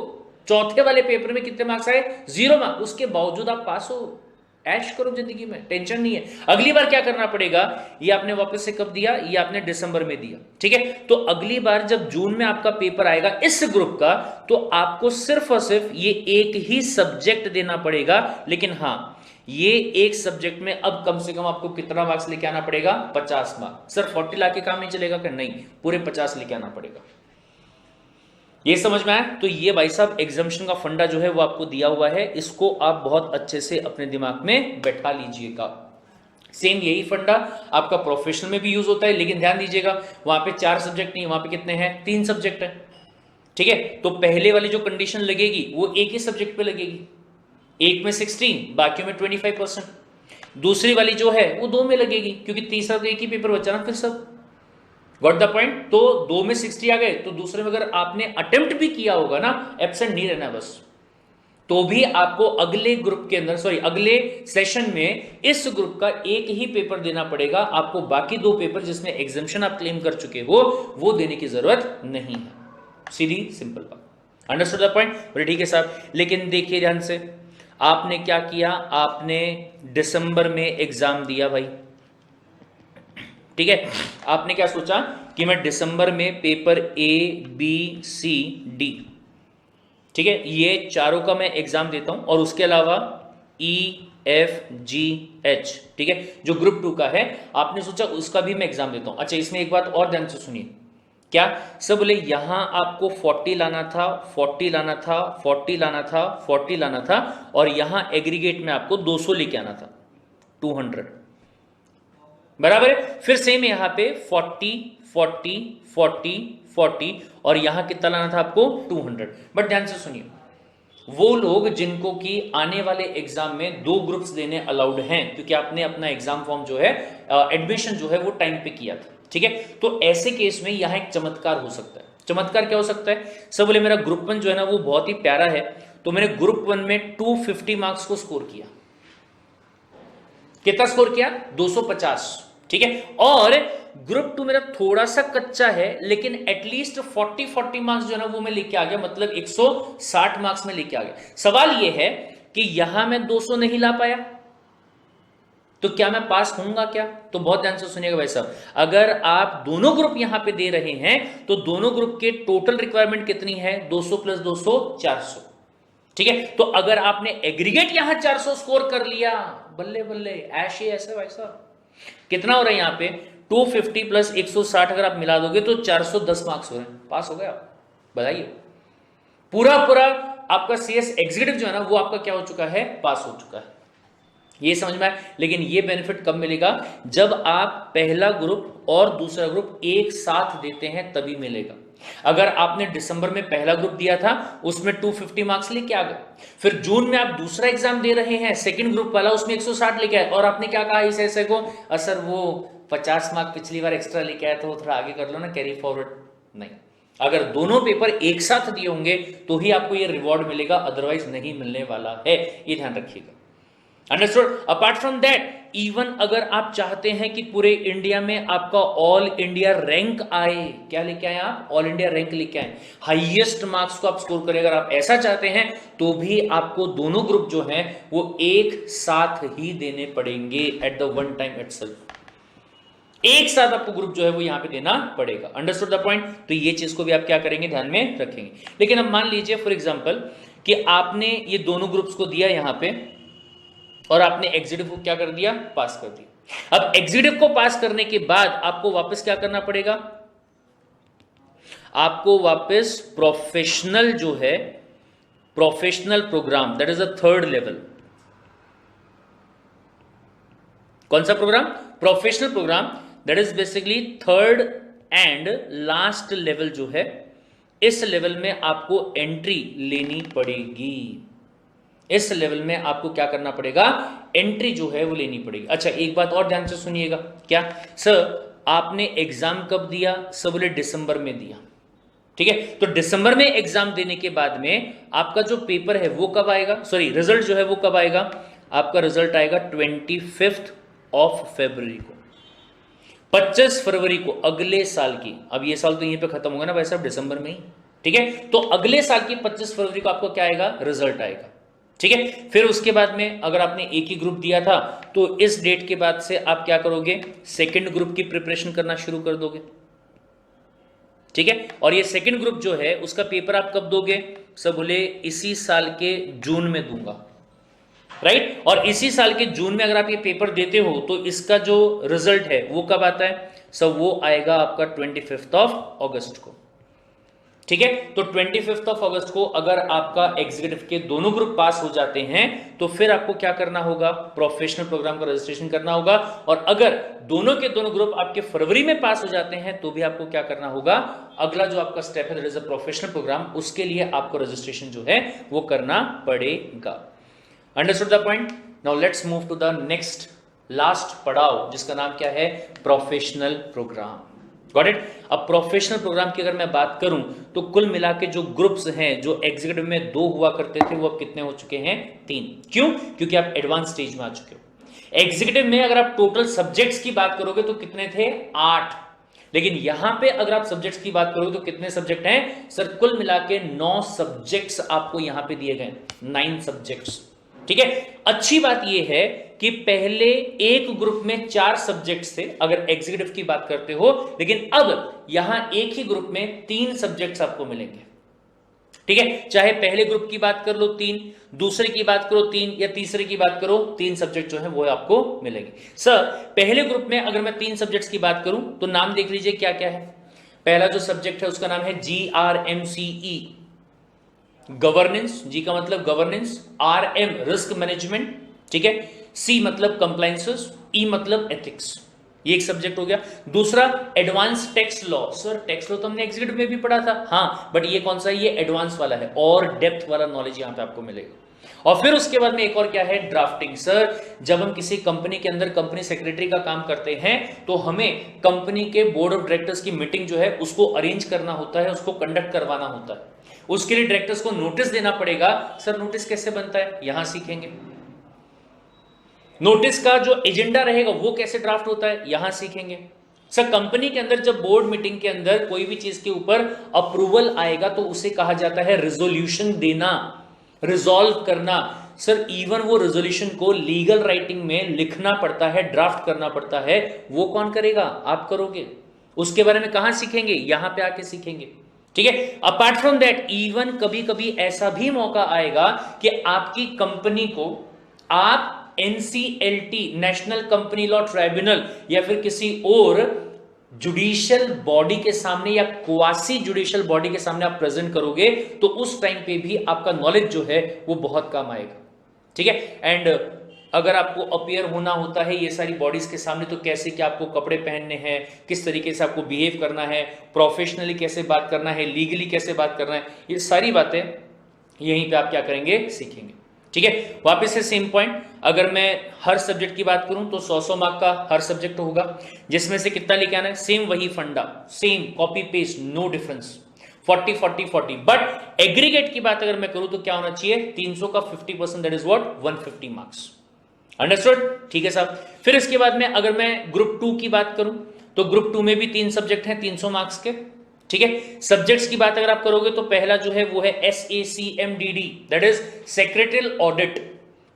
चौथे वाले पेपर में कितने मार्क्स आए? 0 मार्क्स, उसके बावजूद आप पास हो, ऐश करो जिंदगी में, टेंशन नहीं है। अगली बार क्या करना पड़ेगा, ये आपने वापस से कब दिया? ये आपने दिसंबर में दिया, ठीक है, तो अगली बार जब जून में आपका पेपर आएगा इस ग्रुप का, तो आपको सिर्फ और सिर्फ ये एक ही सब्जेक्ट देना पड़ेगा। लेकिन हां, ये एक सब्जेक्ट में अब कम से कम आपको कितना मार्क्स लेके आना पड़ेगा? 50 मार्क्स। सिर्फ 40 लाके काम नहीं चलेगा क्या? नहीं, पूरे 50 लेके आना पड़ेगा। ये समझ में आया? तो ये भाई साहब एग्जाम्पशन का फंडा जो है वो आपको दिया हुआ है, इसको आप बहुत अच्छे से अपने दिमाग में बैठा लीजिएगा। सेम यही फंडा आपका प्रोफेशनल में भी यूज होता है, लेकिन ध्यान दीजिएगा वहां पे 4 सब्जेक्ट नहीं, वहां पे कितने हैं? 3 सब्जेक्ट है, ठीक है, तो पहले वाली जो कंडीशन लगेगी वो एक ही सब्जेक्ट पे लगेगी, एक में 16, बाकी में 25%। दूसरी वाली जो है वो 2 में लगेगी, क्योंकि तीसरा तो एक ही पेपर बचा ना फिर सब। Got the point? तो 2 में 60 आ गए, तो दूसरे में अगर आपने अटेम्प्ट भी किया होगा ना, एब्सेंट नहीं रहना बस, तो भी आपको अगले ग्रुप के अंदर, सॉरी अगले सेशन में इस ग्रुप का एक ही पेपर देना पड़ेगा। आपको बाकी 2 पेपर जिसमें एग्जाम्पशन आप क्लेम कर चुके हो वो देने की जरूरत नहीं है। सीधी सिंपल बात। Understood the point? बोले ठीक है साहब। लेकिन देखिए ध्यान से, आपने क्या किया? आपने दिसंबर में एग्जाम दिया भाई, ठीक है, आपने क्या सोचा कि मैं दिसंबर में paper A, B, C, D, ठीक है, ये चारों का मैं एग्जाम देता हूं, और उसके अलावा ई, एफ, जी, एच, ठीक है, जो ग्रुप 2 का है, आपने सोचा उसका भी मैं एग्जाम देता हूं। अच्छा, इसमें एक बात और ध्यान से सुनिए, क्या सब बोले यहां आपको 40 लाना था, 40 लाना था, 40 लाना था, 40 लाना था, और यहां एग्रीगेट में आपको 200 लेके आना था, 200 बराबर है। फिर सेम यहां पे 40, 40, 40, 40, और यहां कितना लाना था आपको? 200। बट ध्यान से सुनिए, वो लोग जिनको कि आने वाले एग्जाम में 2 ग्रुप्स देने अलाउड हैं, क्योंकि आपने अपना एग्जाम फॉर्म जो है, एडमिशन जो है वो टाइम पे किया था, ठीक है, तो ऐसे केस में यहां एक चमत्कार हो सकता है। चमत्कार क्या हो सकता है? सब बोले मेरा ग्रुप 1 जो है ना वो बहुत ही प्यारा है, तो मैंने ग्रुप 1 में 250 मार्क्स को स्कोर किया। कितना स्कोर किया? 250, ठीक है, और ग्रुप 2 मेरा थोड़ा सा कच्चा है, लेकिन एटलीस्ट 40 मार्क्स जो है ना वो मैं लेके आ गया, मतलब 160 मार्क्स में लेके आ गया। सवाल ये है कि यहां मैं 200 नहीं ला पाया, तो क्या मैं पास होऊंगा क्या? तो बहुत ध्यान से सुनिएगा भाई साहब, अगर आप दोनों ग्रुप यहां पे दे रहे हैं तो दोनों ग्रुप के टोटल रिक्वायरमेंट कितनी है? 200 प्लस 200 400। ठीक है, तो अगर आपने एग्रीगेट यहां 400 स्कोर कर लिया, बल्ले बल्ले, ऐसे ऐसे भाई साहब, कितना हो रहा है यहां पे? 250 प्लस 160 अगर आप मिला दोगे तो 410 मार्क्स हो रहे हैं, पास हो गया आप, बताइए। पूरा पूरा आपका सीएस एग्जीक्यूटिव जो है ना वो आपका क्या हो चुका है? पास हो चुका है। ये समझ में आया? लेकिन ये बेनिफिट कब मिलेगा? जब आप पहला ग्रुप और दूसरा ग्रुप एक साथ देते हैं तभी मिलेगा। अगर आपने दिसंबर में पहला ग्रुप दिया था, उसमें 250 मार्क्स लेके आ गए, फिर जून में आप दूसरा एग्जाम दे रहे हैं सेकंड ग्रुप वाला, उसमें 160 लेके आए, और आपने क्या कहा इस ऐसे को, सर वो 50 मार्क पिछली बार एक्स्ट्रा लेके आया तो वो थोड़ा आगे कर लो ना, कैरी फॉरवर्ड। नहीं, अगर दोनों पेपर एक साथ दिए होंगे तो ही आपको ये रिवॉर्ड मिलेगा, अदरवाइज नहीं मिलने वाला है, ये ध्यान रखिएगा। Understood? Apart from that, even अगर आप चाहते हैं कि पूरे इंडिया में आपका ऑल इंडिया रैंक आए, क्या लेके आए आप? ऑल इंडिया रैंक लेके आए, हाईएस्ट मार्क्स को आप स्कोर करें, अगर आप ऐसा चाहते हैं तो भी आपको दोनों ग्रुप जो हैं वो एक साथ ही देने पड़ेंगे at the one time itself. एक साथ आपको ग्रुप जो है वो यहां पे देना पड़ेगा। Understood the point? तो ये चीज को भी आप क्या करेंगे? ध्यान में रखेंगे। लेकिन अब मान लीजिए फॉर एग्जाम्पल कि आपने ये दोनों ग्रुप्स को दिया यहां पे, और आपने एग्जीक्यूटिव को क्या कर दिया? पास कर दिया। अब एग्जीक्यूटिव को पास करने के बाद आपको वापस क्या करना पड़ेगा? आपको वापस प्रोफेशनल जो है, professional program, that is a third level. कौन सा program? Professional program, that is basically third and last level जो है, इस लेवल में आपको एंट्री लेनी पड़ेगी। इस लेवल में आपको क्या करना पड़ेगा? एंट्री जो है वो लेनी पड़ेगी। अच्छा, एक बात और ध्यान से सुनिएगा। क्या सर आपने एग्जाम कब दिया? सब बोले दिसंबर में दिया। ठीक है, तो दिसंबर में एग्जाम देने के बाद में आपका जो पेपर है वो कब आएगा? सॉरी, रिजल्ट जो है वो कब आएगा? आपका रिजल्ट आएगा 25 फरवरी को, 25 फरवरी को अगले साल की। अब ये साल तो यहीं पे खत्म होगा ना भाई साहब, दिसंबर में ही। ठीक है, तो अगले साल की 25 फरवरी को आपको क्या आएगा? रिजल्ट आएगा। ठीक है, फिर उसके बाद में अगर आपने एक ही ग्रुप दिया था तो इस डेट के बाद से आप क्या करोगे? सेकंड ग्रुप की प्रिपरेशन करना शुरू कर दोगे। ठीक है, और ये सेकंड ग्रुप जो है उसका पेपर आप कब दोगे? सब बोले इसी साल के जून में दूंगा, राइट? और इसी साल के जून में अगर आप ये पेपर देते हो तो इसका जो रिजल्ट है वो कब आता है? सब वो आएगा आपका 25 अगस्त को। ठीक है, तो 25 अगस्त को अगर आपका एग्जीक्यूटिव के दोनों ग्रुप पास हो जाते हैं तो फिर आपको क्या करना होगा? प्रोफेशनल प्रोग्राम का रजिस्ट्रेशन करना होगा। और अगर दोनों के दोनों ग्रुप आपके फरवरी में पास हो जाते हैं तो भी आपको क्या करना होगा? अगला जो आपका स्टेप है that is a professional program, उसके लिए आपको रजिस्ट्रेशन जो है वो करना पड़ेगा। Understood the point? Now let's move to the next last पड़ाव, जिसका नाम क्या है? Professional program. Got it? अब प्रोफेशनल प्रोग्राम की अगर मैं बात करूं तो कुल मिला के जो ग्रुप्स हैं, जो एग्जीक्यूटिव में 2 हुआ करते थे, वो अब कितने हो चुके हैं? 3। क्यों? क्योंकि आप एडवांस स्टेज में आ चुके हो। एग्जीक्यूटिव में अगर आप टोटल सब्जेक्ट्स की बात करोगे तो कितने थे? 8। लेकिन यहां पे अगर आप सब्जेक्ट्स की बात करोगे तो कितने सब्जेक्ट हैं? सर कुल मिला के 9 सब्जेक्ट्स आपको यहां पे दिए गए, 9 सब्जेक्ट्स। ठीक है, अच्छी बात यह है कि पहले एक ग्रुप में 4 सब्जेक्ट्स थे अगर एग्जीक्यूटिव की बात करते हो, लेकिन अब यहां एक ही ग्रुप में 3 सब्जेक्ट्स आपको मिलेंगे। ठीक है, चाहे पहले ग्रुप की बात कर लो 3, दूसरे की बात करो 3, या तीसरे की बात करो 3 सब्जेक्ट जो है वो आपको मिलेंगे। सर पहले ग्रुप में अगर मैं 3 सब्जेक्ट्स की बात करूं तो नाम देख लीजिए क्या क्या है। पहला जो सब्जेक्ट है उसका नाम है GRMCE, गवर्नेंस। जी का मतलब गवर्नेंस, RM रिस्क मैनेजमेंट, ठीक है, C मतलब कंप्लायंसेस, E मतलब एथिक्स। ये एक सब्जेक्ट हो गया। दूसरा advance tax law. Sir tax law तो हमने एग्जीक्यूटिव में भी पढ़ा था, हाँ, बट ये कौन सा है? ये एडवांस वाला है, और डेप्थ वाला नॉलेज यहां पे आपको मिलेगा। और फिर उसके बाद में एक और क्या है? ड्राफ्टिंग। सर जब हम किसी कंपनी के अंदर कंपनी सेक्रेटरी का काम करते हैं तो हमें कंपनी के बोर्ड ऑफ डायरेक्टर्स की मीटिंग जो है उसको अरेंज करना होता है, उसको कंडक्ट करवाना होता है। उसके लिए डायरेक्टर्स को नोटिस देना पड़ेगा। सर नोटिस कैसे बनता है? यहां सीखेंगे। नोटिस का जो एजेंडा रहेगा वो कैसे ड्राफ्ट होता है? यहां सीखेंगे। सर कंपनी के अंदर जब बोर्ड मीटिंग के अंदर कोई भी चीज के ऊपर अप्रूवल आएगा तो उसे कहा जाता है रिजोल्यूशन देना, रिजॉल्व करना। सर इवन वो रेजोल्यूशन को लीगल राइटिंग में लिखना पड़ता है, ड्राफ्ट करना पड़ता है, वो कौन करेगा? आप करोगे। उसके बारे में कहां सीखेंगे? यहां पे आके सीखेंगे। ठीक है। अपार्ट फ्रॉम दैट इवन कभी कभी ऐसा भी मौका आएगा कि आपकी कंपनी को आप NCLT national company law tribunal या फिर किसी और जुडिशियल बॉडी के सामने या क्वासी जुडिशियल बॉडी के सामने आप प्रेजेंट करोगे तो उस टाइम पे भी आपका नॉलेज जो है वो बहुत काम आएगा। ठीक है। एंड अगर आपको अपियर होना होता है ये सारी बॉडीज के सामने तो कैसे क्या आपको कपड़े पहनने हैं, किस तरीके से आपको बिहेव करना है, प्रोफेशनली कैसे बात करना है, लीगली कैसे बात करना है, ये सारी बातें यहीं पे आप क्या करेंगे? सीखेंगे। ठीक है। वापस से सेम पॉइंट, अगर मैं हर सब्जेक्ट की बात करूं तो 100 मार्क का हर सब्जेक्ट होगा, जिसमें से कितना लेके आना है? सेम वही फंडा, same copy paste, no difference, 40 40 40। But aggregate की बात अगर मैं करूं तो क्या होना चाहिए? 300 का 50%, that is what? 150 marks. Understood? ठीक है साहब। फिर इसके बाद में अगर मैं ग्रुप 2 की बात करूं तो ग्रुप 2 में भी 3 सब्जेक्ट हैं 300 मार्क्स के। ठीक है। सब्जेक्ट्स की बात अगर आप करोगे तो पहला जो है वो है SACMDD, that is secretarial audit,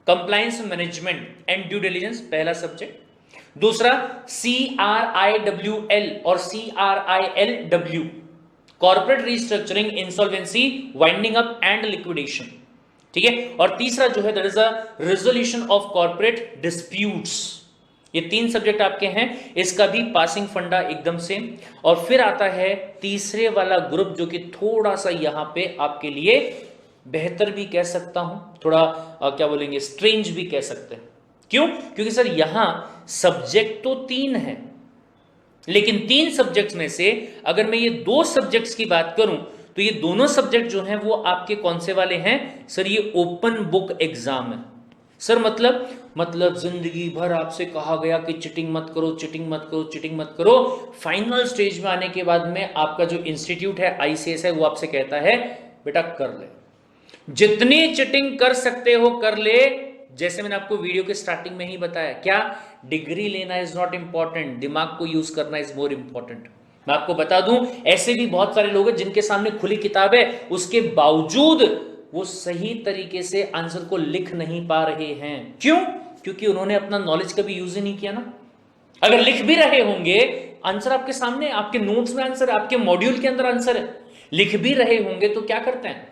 compliance management and due diligence, पहला सब्जेक्ट। दूसरा CRIWL और CRILW, corporate restructuring, insolvency, winding up and liquidation. ठीक है। और तीसरा जो है that is a resolution of corporate disputes. ये 3 सब्जेक्ट आपके हैं, इसका भी पासिंग फंडा एकदम सेम। और फिर आता है तीसरे वाला ग्रुप जो कि थोड़ा सा यहां पे आपके लिए बेहतर भी कह सकता हूं, थोड़ा क्या बोलेंगे, स्ट्रेंज भी कह सकते हैं। क्यों? क्योंकि सर यहां सब्जेक्ट तो 3 है, लेकिन 3 सब्जेक्ट्स में से अगर मैं ये 2 सब्जेक्ट्स की बात करूं तो ये दोनों सब्जेक्ट जो हैं वो आपके कौन से वाले हैं? सर ये ओपन बुक एग्जाम है। सर मतलब जिंदगी भर आपसे कहा गया कि चिटिंग मत करो, चिटिंग मत करो, चिटिंग मत करो, फाइनल स्टेज में आने के बाद में आपका जो इंस्टीट्यूट है ICS है वो आपसे कहता है बेटा कर ले, जितनी चिटिंग कर सकते हो कर ले। जैसे मैंने आपको वीडियो के स्टार्टिंग में ही बताया, क्या डिग्री लेना इज नॉट इंपॉर्टेंट, दिमाग को यूज करना इज मोर इंपॉर्टेंट। मैं आपको बता दूं ऐसे भी बहुत सारे लोग हैं जिनके सामने खुली किताब है, उसके बावजूद वो सही तरीके से आंसर को लिख नहीं पा रहे हैं। क्यों? क्योंकि उन्होंने अपना नॉलेज कभी यूज ही नहीं किया ना। अगर लिख भी रहे होंगे, आंसर आपके सामने, आपके नोट्स में आंसर है, आपके मॉड्यूल के अंदर आंसर है, लिख भी रहे होंगे तो क्या करते हैं?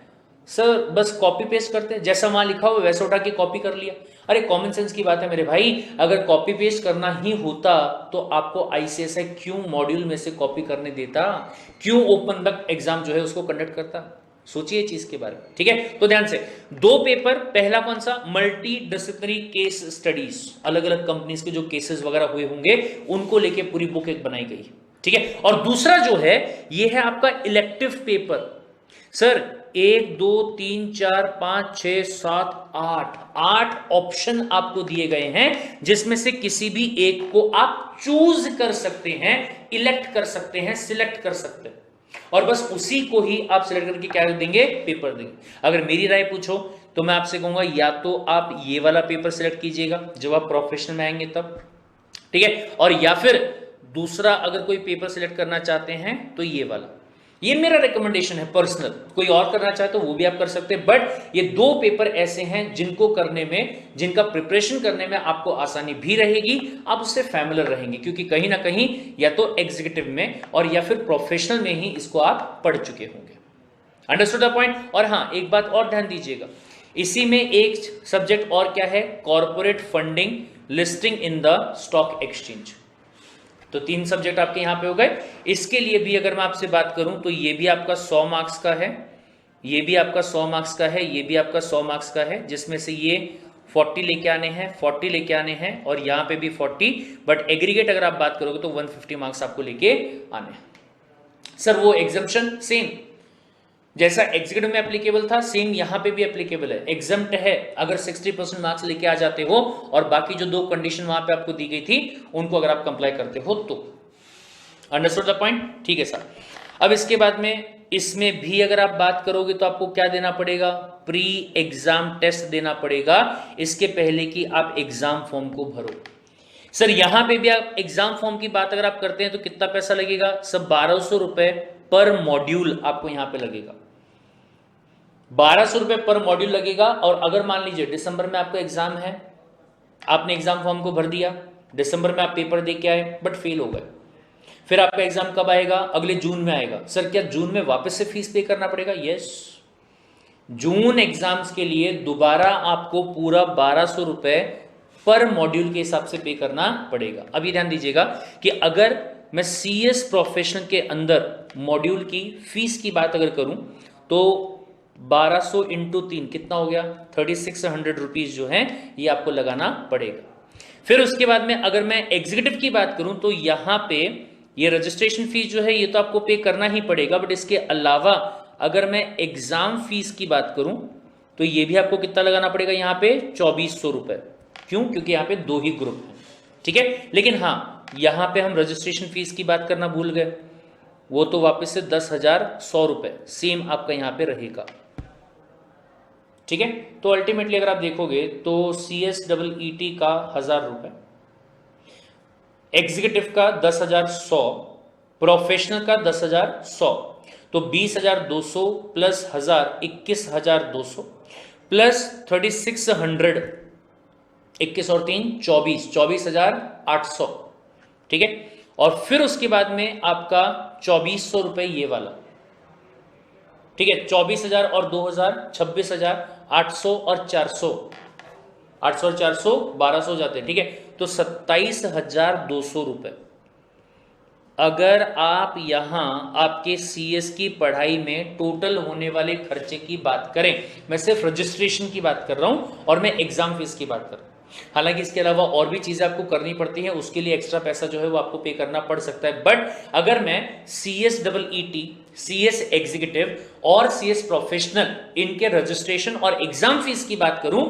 सर बस कॉपी पेस्ट करते हैं, जैसा वहां लिखा हुआ वैसा उठा के कॉपी कर लिया। अरे कॉमन सेंस की बात है मेरे भाई, अगर कॉपी पेस्ट करना ही होता तो आपको ICSI क्यों मॉड्यूल में से कॉपी करने देता, क्यों ओपन बुक एग्जाम जो है उसको कंडक्ट करता? सोचिए चीज के बारे में। ठीक है। तो ध्यान से 2 पेपर, पहला कौन सा? मल्टी डिसिप्लिनरी केस स्टडीज, अलग अलग कंपनीज के जो केसेस वगैरह हुए होंगे उनको लेके पूरी बुक एक बनाई गई। ठीक है। और दूसरा जो है ये है आपका इलेक्टिव पेपर। सर 1 2 3 4 5 6 7 8 ऑप्शन आपको दिए गए हैं, जिसमें से किसी भी एक को आप चूज कर सकते हैं, इलेक्ट कर सकते हैं, सिलेक्ट कर सकते हैं, और बस उसी को ही आप सिलेक्ट करके क्या देंगे? पेपर देंगे। अगर मेरी राय पूछो तो मैं आपसे कहूंगा या तो आप ये वाला पेपर सिलेक्ट कीजिएगा जब आप प्रोफेशनल में आएंगे तब, ठीक है, और या फिर दूसरा अगर कोई पेपर सिलेक्ट करना चाहते हैं तो ये वाला। ये मेरा रिकमेंडेशन है पर्सनल, कोई और करना चाहे तो वो भी आप कर सकते हैं, बट ये 2 पेपर ऐसे हैं जिनको करने में, जिनका प्रिपरेशन करने में आपको आसानी भी रहेगी, आप उससे फैमिलियर रहेंगे, क्योंकि कहीं ना कहीं या तो एग्जीक्यूटिव में और या फिर प्रोफेशनल में ही इसको आप पढ़ चुके होंगे। Understood the point? और हाँ, एक बात और ध्यान दीजिएगा, इसी में एक सब्जेक्ट और क्या है? Corporate funding, listing in the stock exchange. तो 3 सब्जेक्ट आपके यहां पे हो गए। इसके लिए भी अगर मैं आपसे बात करूं तो ये भी आपका 100 मार्क्स का है, ये भी आपका 100 मार्क्स का है, ये भी आपका 100 मार्क्स का है, जिसमें से ये 40 लेके आने हैं, 40 लेके आने हैं, और यहां पे भी 40, बट एग्रीगेट अगर आप बात करोगे तो 150 मार्क्स आपको लेके आने हैं। सर वो एग्जम्पशन सेम जैसा एग्जीक्यूटिव में एप्लीकेबल था, सेम यहां पे भी एप्लीकेबल है। एग्जम्प्ट है अगर 60% मार्क्स लेके आ जाते हो और बाकी जो 2 कंडीशन वहां पे आपको दी गई थी उनको अगर आप कंप्लाई करते हो तो। Understood the point? ठीक है सर। अब इसके बाद में इसमें भी अगर आप बात करोगे तो आपको क्या देना पड़ेगा? प्री एग्जाम टेस्ट देना पड़ेगा, इसके पहले कि आप एग्जाम फॉर्म को भरो। सर यहां पे भी आप एग्जाम फॉर्म की बात अगर आप करते हैं तो कितना पैसा लगेगा? सब 1200 रुपए पर मॉड्यूल आपको यहां पे लगेगा, 1200 रुपए पर मॉड्यूल लगेगा। और अगर मान लीजिए दिसंबर में आपका एग्जाम है, आपने एग्जाम फॉर्म को भर दिया, दिसंबर में आप पेपर दे के आए बट फेल हो गए, फिर आपका एग्जाम कब आएगा? अगले जून में आएगा। सर क्या जून में वापस से फीस पे करना पड़ेगा? यस, जून एग्जाम्स के लिए दोबारा आपको पूरा 1200 रुपए पर मॉड्यूल के हिसाब से पे करना पड़ेगा। अभी ध्यान दीजिएगा कि अगर मैं सीएस प्रोफेशनल के अंदर मॉड्यूल की फीस की बात अगर करूं तो 1200 इंटू 3 कितना हो गया? 3600 रुपीज जो है ये आपको लगाना पड़ेगा। फिर उसके बाद में अगर मैं एग्जीक्यूटिव की बात करूं तो यहां पे ये रजिस्ट्रेशन फीस जो है ये तो आपको पे करना ही पड़ेगा, बट इसके अलावा अगर मैं एग्जाम फीस की बात करूं तो ये भी आपको कितना लगाना पड़ेगा? यहां पे 2400 रुपए। क्यों? क्योंकि यहां पे 2 ही ग्रुप हैं, ठीक है। लेकिन हाँ, यहां पे हम रजिस्ट्रेशन फीस की बात करना भूल गए, वो तो वापस से 10,100 रुपए सेम आपका यहां पे रहेगा, ठीक है। तो अल्टीमेटली अगर आप देखोगे तो CSEET का 1000 रुपए, एग्जीक्यूटिव का 10,100, प्रोफेशनल का 10,100, तो 20,200 प्लस 1000 21,200 प्लस 3600, 21 और 3 24, 24,800, ठीक है। और फिर उसके बाद में आपका 2400 रुपए ये वाला, ठीक है। 24,000 और 2,000 26,800 और 400, 800 और 400 1200 जाते हैं, ठीक है। तो 27,200 रुपए अगर आप यहां आपके सीएस की पढ़ाई में टोटल होने वाले खर्चे की बात करें, मैं सिर्फ रजिस्ट्रेशन की बात कर रहा हूं और मैं एग्जाम फीस की बात कर रहा हूं। हालांकि इसके अलावा और भी चीजें आपको करनी पड़ती हैं, उसके लिए एक्स्ट्रा पैसा जो है वो आपको पे करना पड़ सकता है। बट अगर मैं CSEET, CS एग्जीक्यूटिव और CS प्रोफेशनल इनके रजिस्ट्रेशन और एग्जाम फीस की बात करूं,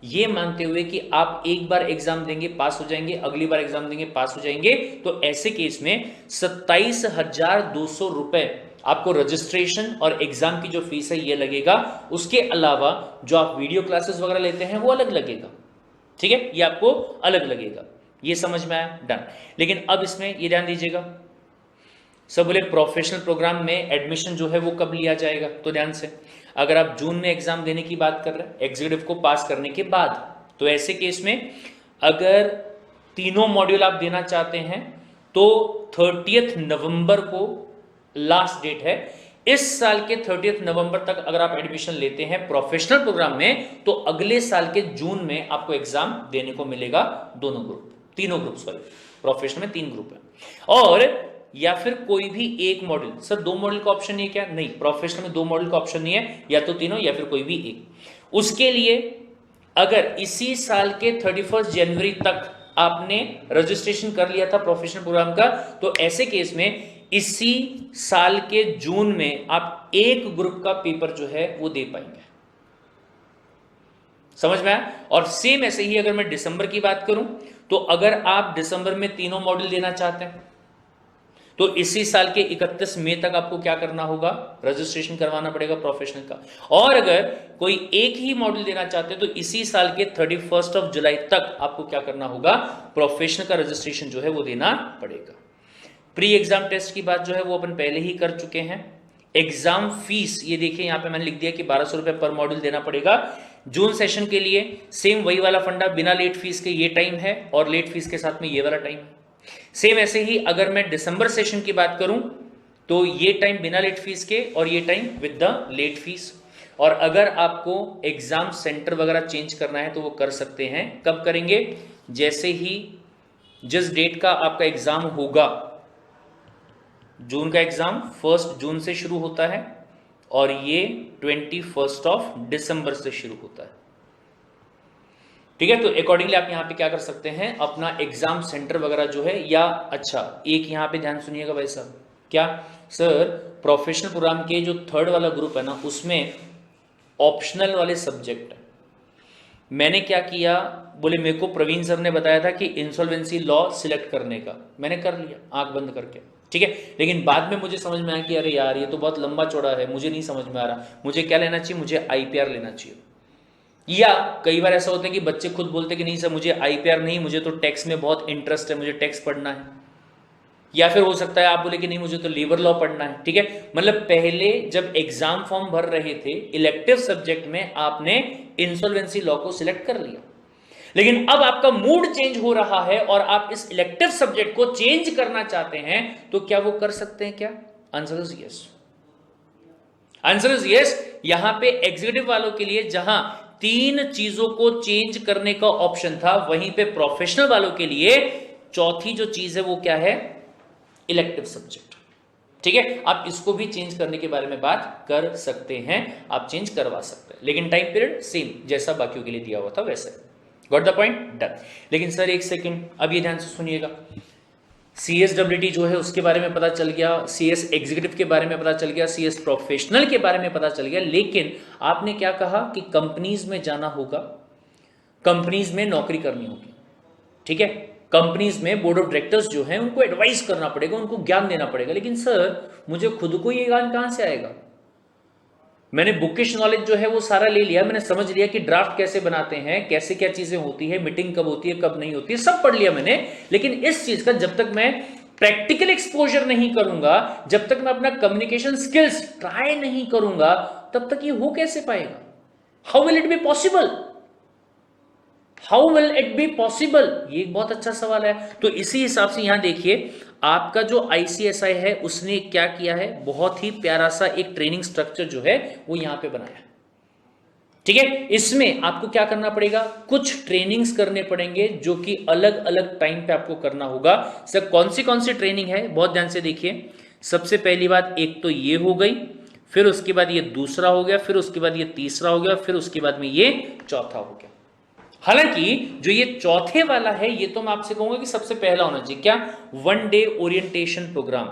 ये मानते हुए कि आप एक बार एग्जाम देंगे पास हो जाएंगे, अगली बार एग्जाम देंगे पास हो जाएंगे, तो ऐसे केस में 27,200 रुपए आपको रजिस्ट्रेशन और एग्जाम की जो फीस है ये लगेगा। उसके अलावा जो आप वीडियो क्लासेस वगैरह लेते हैं वो अलग लगेगा, ठीक है, ये आपको अलग लगेगा। ये समझ में आया? डन। लेकिन अब इसमें ये ध्यान दीजिएगा, सब बोले प्रोफेशनल प्रोग्राम में एडमिशन जो है वो कब लिया जाएगा, तो ध्यान से, अगर आप जून में एग्जाम देने की बात कर रहे हैं एग्जीक्यूटिव को पास करने के बाद, तो ऐसे केस में अगर तीनों मॉड्यूल आप देना चाहते हैं तो 30 नवंबर को लास्ट डेट है। इस साल के 30 नवंबर तक अगर आप एडमिशन लेते हैं प्रोफेशनल प्रोग्राम में तो अगले साल के जून में आपको एग्जाम देने को मिलेगा। दोनों ग्रुप, तीनों ग्रुप, सॉरी, प्रोफेशनल में 3 ग्रुप है। और या फिर कोई भी एक मॉड्यूल, सर 2 मॉड्यूल का ऑप्शन नहीं है क्या? नहीं, प्रोफेशनल में 2 मॉड्यूल का ऑप्शन नहीं है, या तो तीनों या फिर कोई भी एक। उसके लिए अगर इसी साल के 31 जनवरी तक आपने रजिस्ट्रेशन कर लिया था प्रोफेशनल प्रोग्राम का, तो ऐसे केस में इसी साल के जून में आप एक ग्रुप का पेपर जो है वो दे पाएंगे। समझ में आया? और सेम ऐसे ही अगर मैं दिसंबर की बात करूं तो अगर आप दिसंबर में तीनों मॉड्यूल देना चाहते हैं तो इसी साल के 31 मई तक आपको क्या करना होगा? रजिस्ट्रेशन करवाना पड़ेगा प्रोफेशनल का। और अगर कोई एक ही मॉड्यूल देना चाहते हैं तो इसी साल के 31 जुलाई तक आपको क्या करना होगा? प्रोफेशनल का रजिस्ट्रेशन जो है वो देना पड़ेगा। प्री एग्जाम टेस्ट की बात जो है वो अपन पहले ही कर चुके हैं। एग्जाम फीस ये देखिए यहां पे मैंने लिख दिया कि 1200 रुपए पर मॉड्यूल देना पड़ेगा। जून सेशन के लिए सेम वही वाला फंडा, बिना लेट फीस के ये टाइम है और लेट फीस के साथ में ये वाला टाइम है। सेम ऐसे ही अगर मैं दिसंबर सेशन की बात करूं तो ये टाइम बिना लेट फीस के और ये time with the late fees. और अगर आपको एग्जाम सेंटर वगैरह चेंज करना है तो वो कर सकते हैं। कब करेंगे? जैसे ही जिस डेट का आपका एग्जाम होगा, जून का एग्जाम 1 जून से शुरू होता है और ये 21 दिसंबर से शुरू होता है, ठीक है। तो अकॉर्डिंगली आप यहां पे क्या कर सकते हैं, अपना एग्जाम सेंटर वगैरह जो है, या अच्छा एक यहां पे ध्यान सुनिएगा भाई साहब, क्या सर प्रोफेशनल प्रोग्राम के जो 3rd वाला ग्रुप है ना उसमें ऑप्शनल वाले सब्जेक्ट है। मैंने क्या किया, बोले मेरे को प्रवीण सर ने बताया था कि इंसॉल्वेंसी लॉ सिलेक्ट करने का, मैंने कर लिया आंख बंद करके, ठीक है। लेकिन बाद में मुझे समझ में आया कि अरे यार ये तो बहुत लंबा चौड़ा है, मुझे नहीं समझ में आ रहा, मुझे क्या लेना चाहिए, मुझे IPR लेना चाहिए। या कई बार ऐसा होता है कि बच्चे खुद बोलते हैं कि नहीं सर मुझे आईपीआर नहीं, मुझे तो टैक्स में बहुत इंटरेस्ट है, मुझे टैक्स पढ़ना है। या फिर हो सकता है आप बोले कि नहीं मुझे तो लेबर लॉ पढ़ना है। ठीक है, मतलब पहले जब एग्जाम फॉर्म भर रहे थे इलेक्टिव सब्जेक्ट में आपने इंसॉल्वेंसी लॉ को सिलेक्ट कर लिया, लेकिन अब आपका मूड चेंज हो रहा है और आप इस इलेक्टिव सब्जेक्ट को चेंज करना चाहते हैं, तो क्या वो कर सकते हैं क्या? Answer is yes. Answer is yes. यहां पे एग्जीक्यूटिव वालों के लिए जहां 3 चीजों को चेंज करने का ऑप्शन था, वहीं पे प्रोफेशनल वालों के लिए चौथी जो चीज है वो क्या है? Elective subject. ठीक है, आप इसको भी चेंज करने के बारे में बात कर सकते हैं, आप चेंज करवा सकते हैं, लेकिन टाइम पीरियड सेम जैसा बाकियों के लिए दिया हुआ था वैसे। Got the point? डन। लेकिन सर एक सेकंड, अब ये ध्यान से सुनिएगा, CSWT जो है उसके बारे में पता चल गया, CS एग्जीक्यूटिव के बारे में पता चल गया, CS प्रोफेशनल के बारे में पता चल गया, लेकिन आपने क्या कहा कि कंपनीज में जाना होगा, कंपनीज में नौकरी करनी होगी। ठीक है, कंपनीज में बोर्ड ऑफ डायरेक्टर्स जो हैं उनको एडवाइस करना पड़ेगा, उनको ज्ञान देना पड़ेगा, लेकिन सर मुझे खुद को ये ज्ञान कहां से आएगा? मैंने बुकिश नॉलेज जो है वो सारा ले लिया, मैंने समझ लिया कि ड्राफ्ट कैसे बनाते हैं, कैसे क्या चीजें होती है, मीटिंग कब होती है कब नहीं होती है, सब पढ़ लिया मैंने, लेकिन इस चीज का जब तक मैं प्रैक्टिकल एक्सपोजर नहीं करूंगा, जब तक मैं अपना कम्युनिकेशन स्किल्स ट्राई नहीं करूंगा, तब तक ये हो कैसे पाएगा? How will it be possible? How will it be possible? ये एक बहुत अच्छा सवाल है। तो इसी हिसाब से यहां देखिए, आपका जो ICSI है उसने क्या किया है, बहुत ही प्यारा सा एक ट्रेनिंग स्ट्रक्चर जो है वो यहां पे बनाया। ठीक है, इसमें आपको क्या करना पड़ेगा? कुछ ट्रेनिंग्स करने पड़ेंगे जो कि अलग अलग टाइम पे आपको करना होगा। सर कौन सी ट्रेनिंग है? बहुत ध्यान से देखिए। सबसे पहली बात, एक तो ये हो गई, फिर उसके बाद ये दूसरा हो गया, फिर उसके बाद ये तीसरा हो गया, फिर उसके बाद में ये चौथा हो गया। हालांकि जो ये चौथे वाला है ये तो मैं आपसे कहूंगा कि सबसे पहला होना चाहिए। क्या? 1 डे ओरिएंटेशन प्रोग्राम।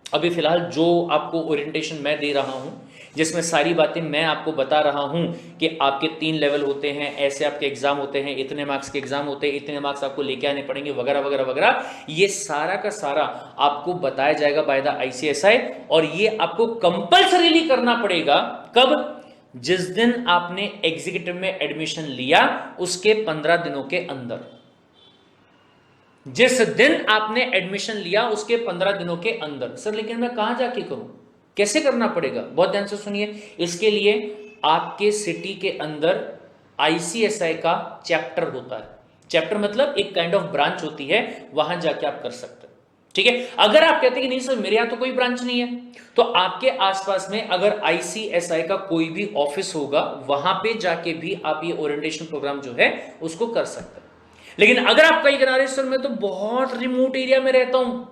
अभी फिलहाल जो आपको ओरिएंटेशन मैं दे रहा हूं, जिसमें सारी बातें मैं आपको बता रहा हूं कि आपके 3 लेवल होते हैं, ऐसे आपके एग्जाम होते हैं, इतने मार्क्स के एग्जाम होते हैं, इतने मार्क्स आपको लेके आने पड़ेंगे, वगैरह वगैरह वगैरह, ये सारा का सारा आपको बताया जाएगा बाय द ICSI। और ये आपको कंपल्सरीली करना पड़ेगा कब? जिस दिन आपने एग्जीक्यूटिव में एडमिशन लिया उसके 15 दिनों के अंदर। जिस दिन आपने एडमिशन लिया उसके 15 दिनों के अंदर। सर लेकिन मैं कहां जाके करूं, कैसे करना पड़ेगा? बहुत ध्यान से सुनिए। इसके लिए आपके सिटी के अंदर ICSI का चैप्टर होता है। चैप्टर मतलब एक काइंड ऑफ ब्रांच होती है, वहां जाके आप कर सकते हैं। ठीक है, अगर आप कहते हैं कि नहीं सर मेरे यहां तो कोई ब्रांच नहीं है, तो आपके आसपास में अगर ICSI का कोई भी ऑफिस होगा, वहां पे जाके भी आप ये ओरिएंटेशन प्रोग्राम जो है उसको कर सकते हैं। लेकिन अगर आप कहीं कह रहे सर मैं तो बहुत रिमोट एरिया में रहता हूं,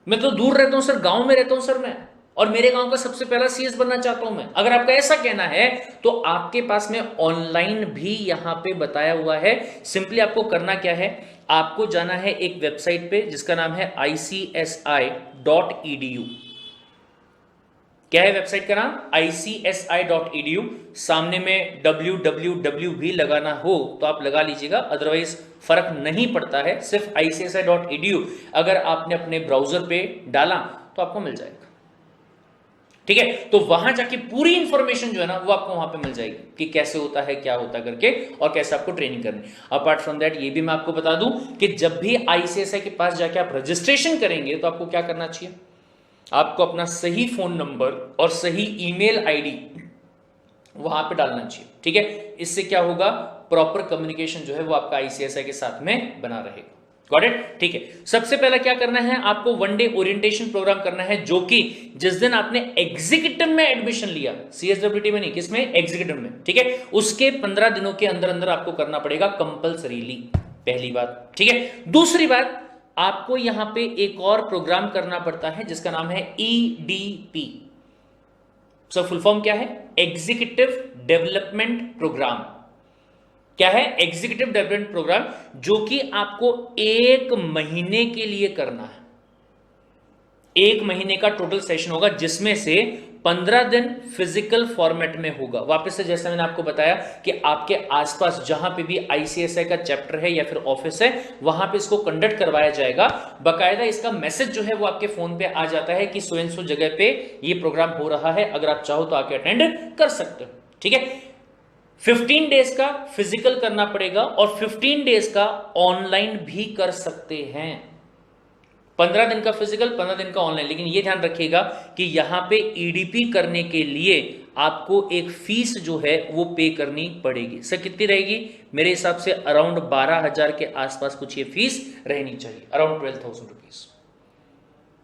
मैं तो दूर रहता हूं सर, गांव में रहता हूं सर मैं, और मेरे गांव का सबसे पहला CS बनना चाहता हूं मैं, अगर आपका ऐसा कहना है तो आपके पास में ऑनलाइन भी यहां पे बताया हुआ है। सिंपली आपको करना क्या है, आपको जाना है एक वेबसाइट पे जिसका नाम है ICSI.edu। क्या है वेबसाइट का नाम? ICSI.edu। सामने में www भी लगाना हो तो आप लगा लीजिएगा, अदरवाइज फर्क नहीं पड़ता है, सिर्फ ICSI.edu अगर आपने अपने ब्राउजर पे डाला तो आपको मिल जाएगा। ठीक है, तो वहां जाके पूरी इंफॉर्मेशन जो है ना वो आपको वहां पे मिल जाएगी कि कैसे होता है, क्या होता है करके, और कैसे आपको ट्रेनिंग करनी। अपार्ट फ्रॉम दैट ये भी मैं आपको बता दूं कि जब भी ICSI के पास जाके आप रजिस्ट्रेशन करेंगे तो आपको क्या करना चाहिए, आपको अपना सही फोन नंबर और सही ईमेल ID वहां पे डालना चाहिए। ठीक है, इससे क्या होगा, प्रॉपर कम्युनिकेशन जो है वो आपका ICSI के साथ में बना रहेगा। Got it? ठीक है, सबसे पहला क्या करना है, आपको 1 डे ओरिएंटेशन प्रोग्राम करना है, जो कि जिस दिन आपने एग्जीक्यूटिव में एडमिशन लिया, CSWT में नहीं, किसमें? एग्जीक्यूटिव में। ठीक है, उसके 15 दिनों के अंदर अंदर आपको करना पड़ेगा कंपल्सरीली, पहली बात। ठीक है, दूसरी बात, आपको यहां पे एक और प्रोग्राम करना पड़ता है जिसका नाम है EDP। सो फुल फॉर्म क्या है? Executive development program. क्या है? एग्जीक्यूटिव डेवलपमेंट प्रोग्राम, जो कि आपको 1 महीने के लिए करना है। 1 महीने का टोटल सेशन होगा, जिसमें से 15 दिन फिजिकल फॉर्मेट में होगा। वापस से जैसा मैंने आपको बताया कि आपके आसपास जहां पे भी ICSI का चैप्टर है या फिर ऑफिस है, वहां पे इसको कंडक्ट करवाया जाएगा। बकायदा इसका मैसेज जो है वो आपके फोन पे आ जाता है कि सो एंड सो जगह पे ये प्रोग्राम हो रहा है, अगर आप चाहो तो आके अटेंड कर सकते हो। ठीक है, 15 डेज का फिजिकल करना पड़ेगा और 15 डेज का ऑनलाइन भी कर सकते हैं। 15 दिन का फिजिकल, 15 दिन का ऑनलाइन। लेकिन ये ध्यान रखिएगा कि यहां पे ईडीपी करने के लिए आपको एक फीस जो है वो पे करनी पड़ेगी। सर कितनी रहेगी? मेरे हिसाब से अराउंड 12,000 के आसपास कुछ ये फीस रहनी चाहिए, around 12,000 rupees.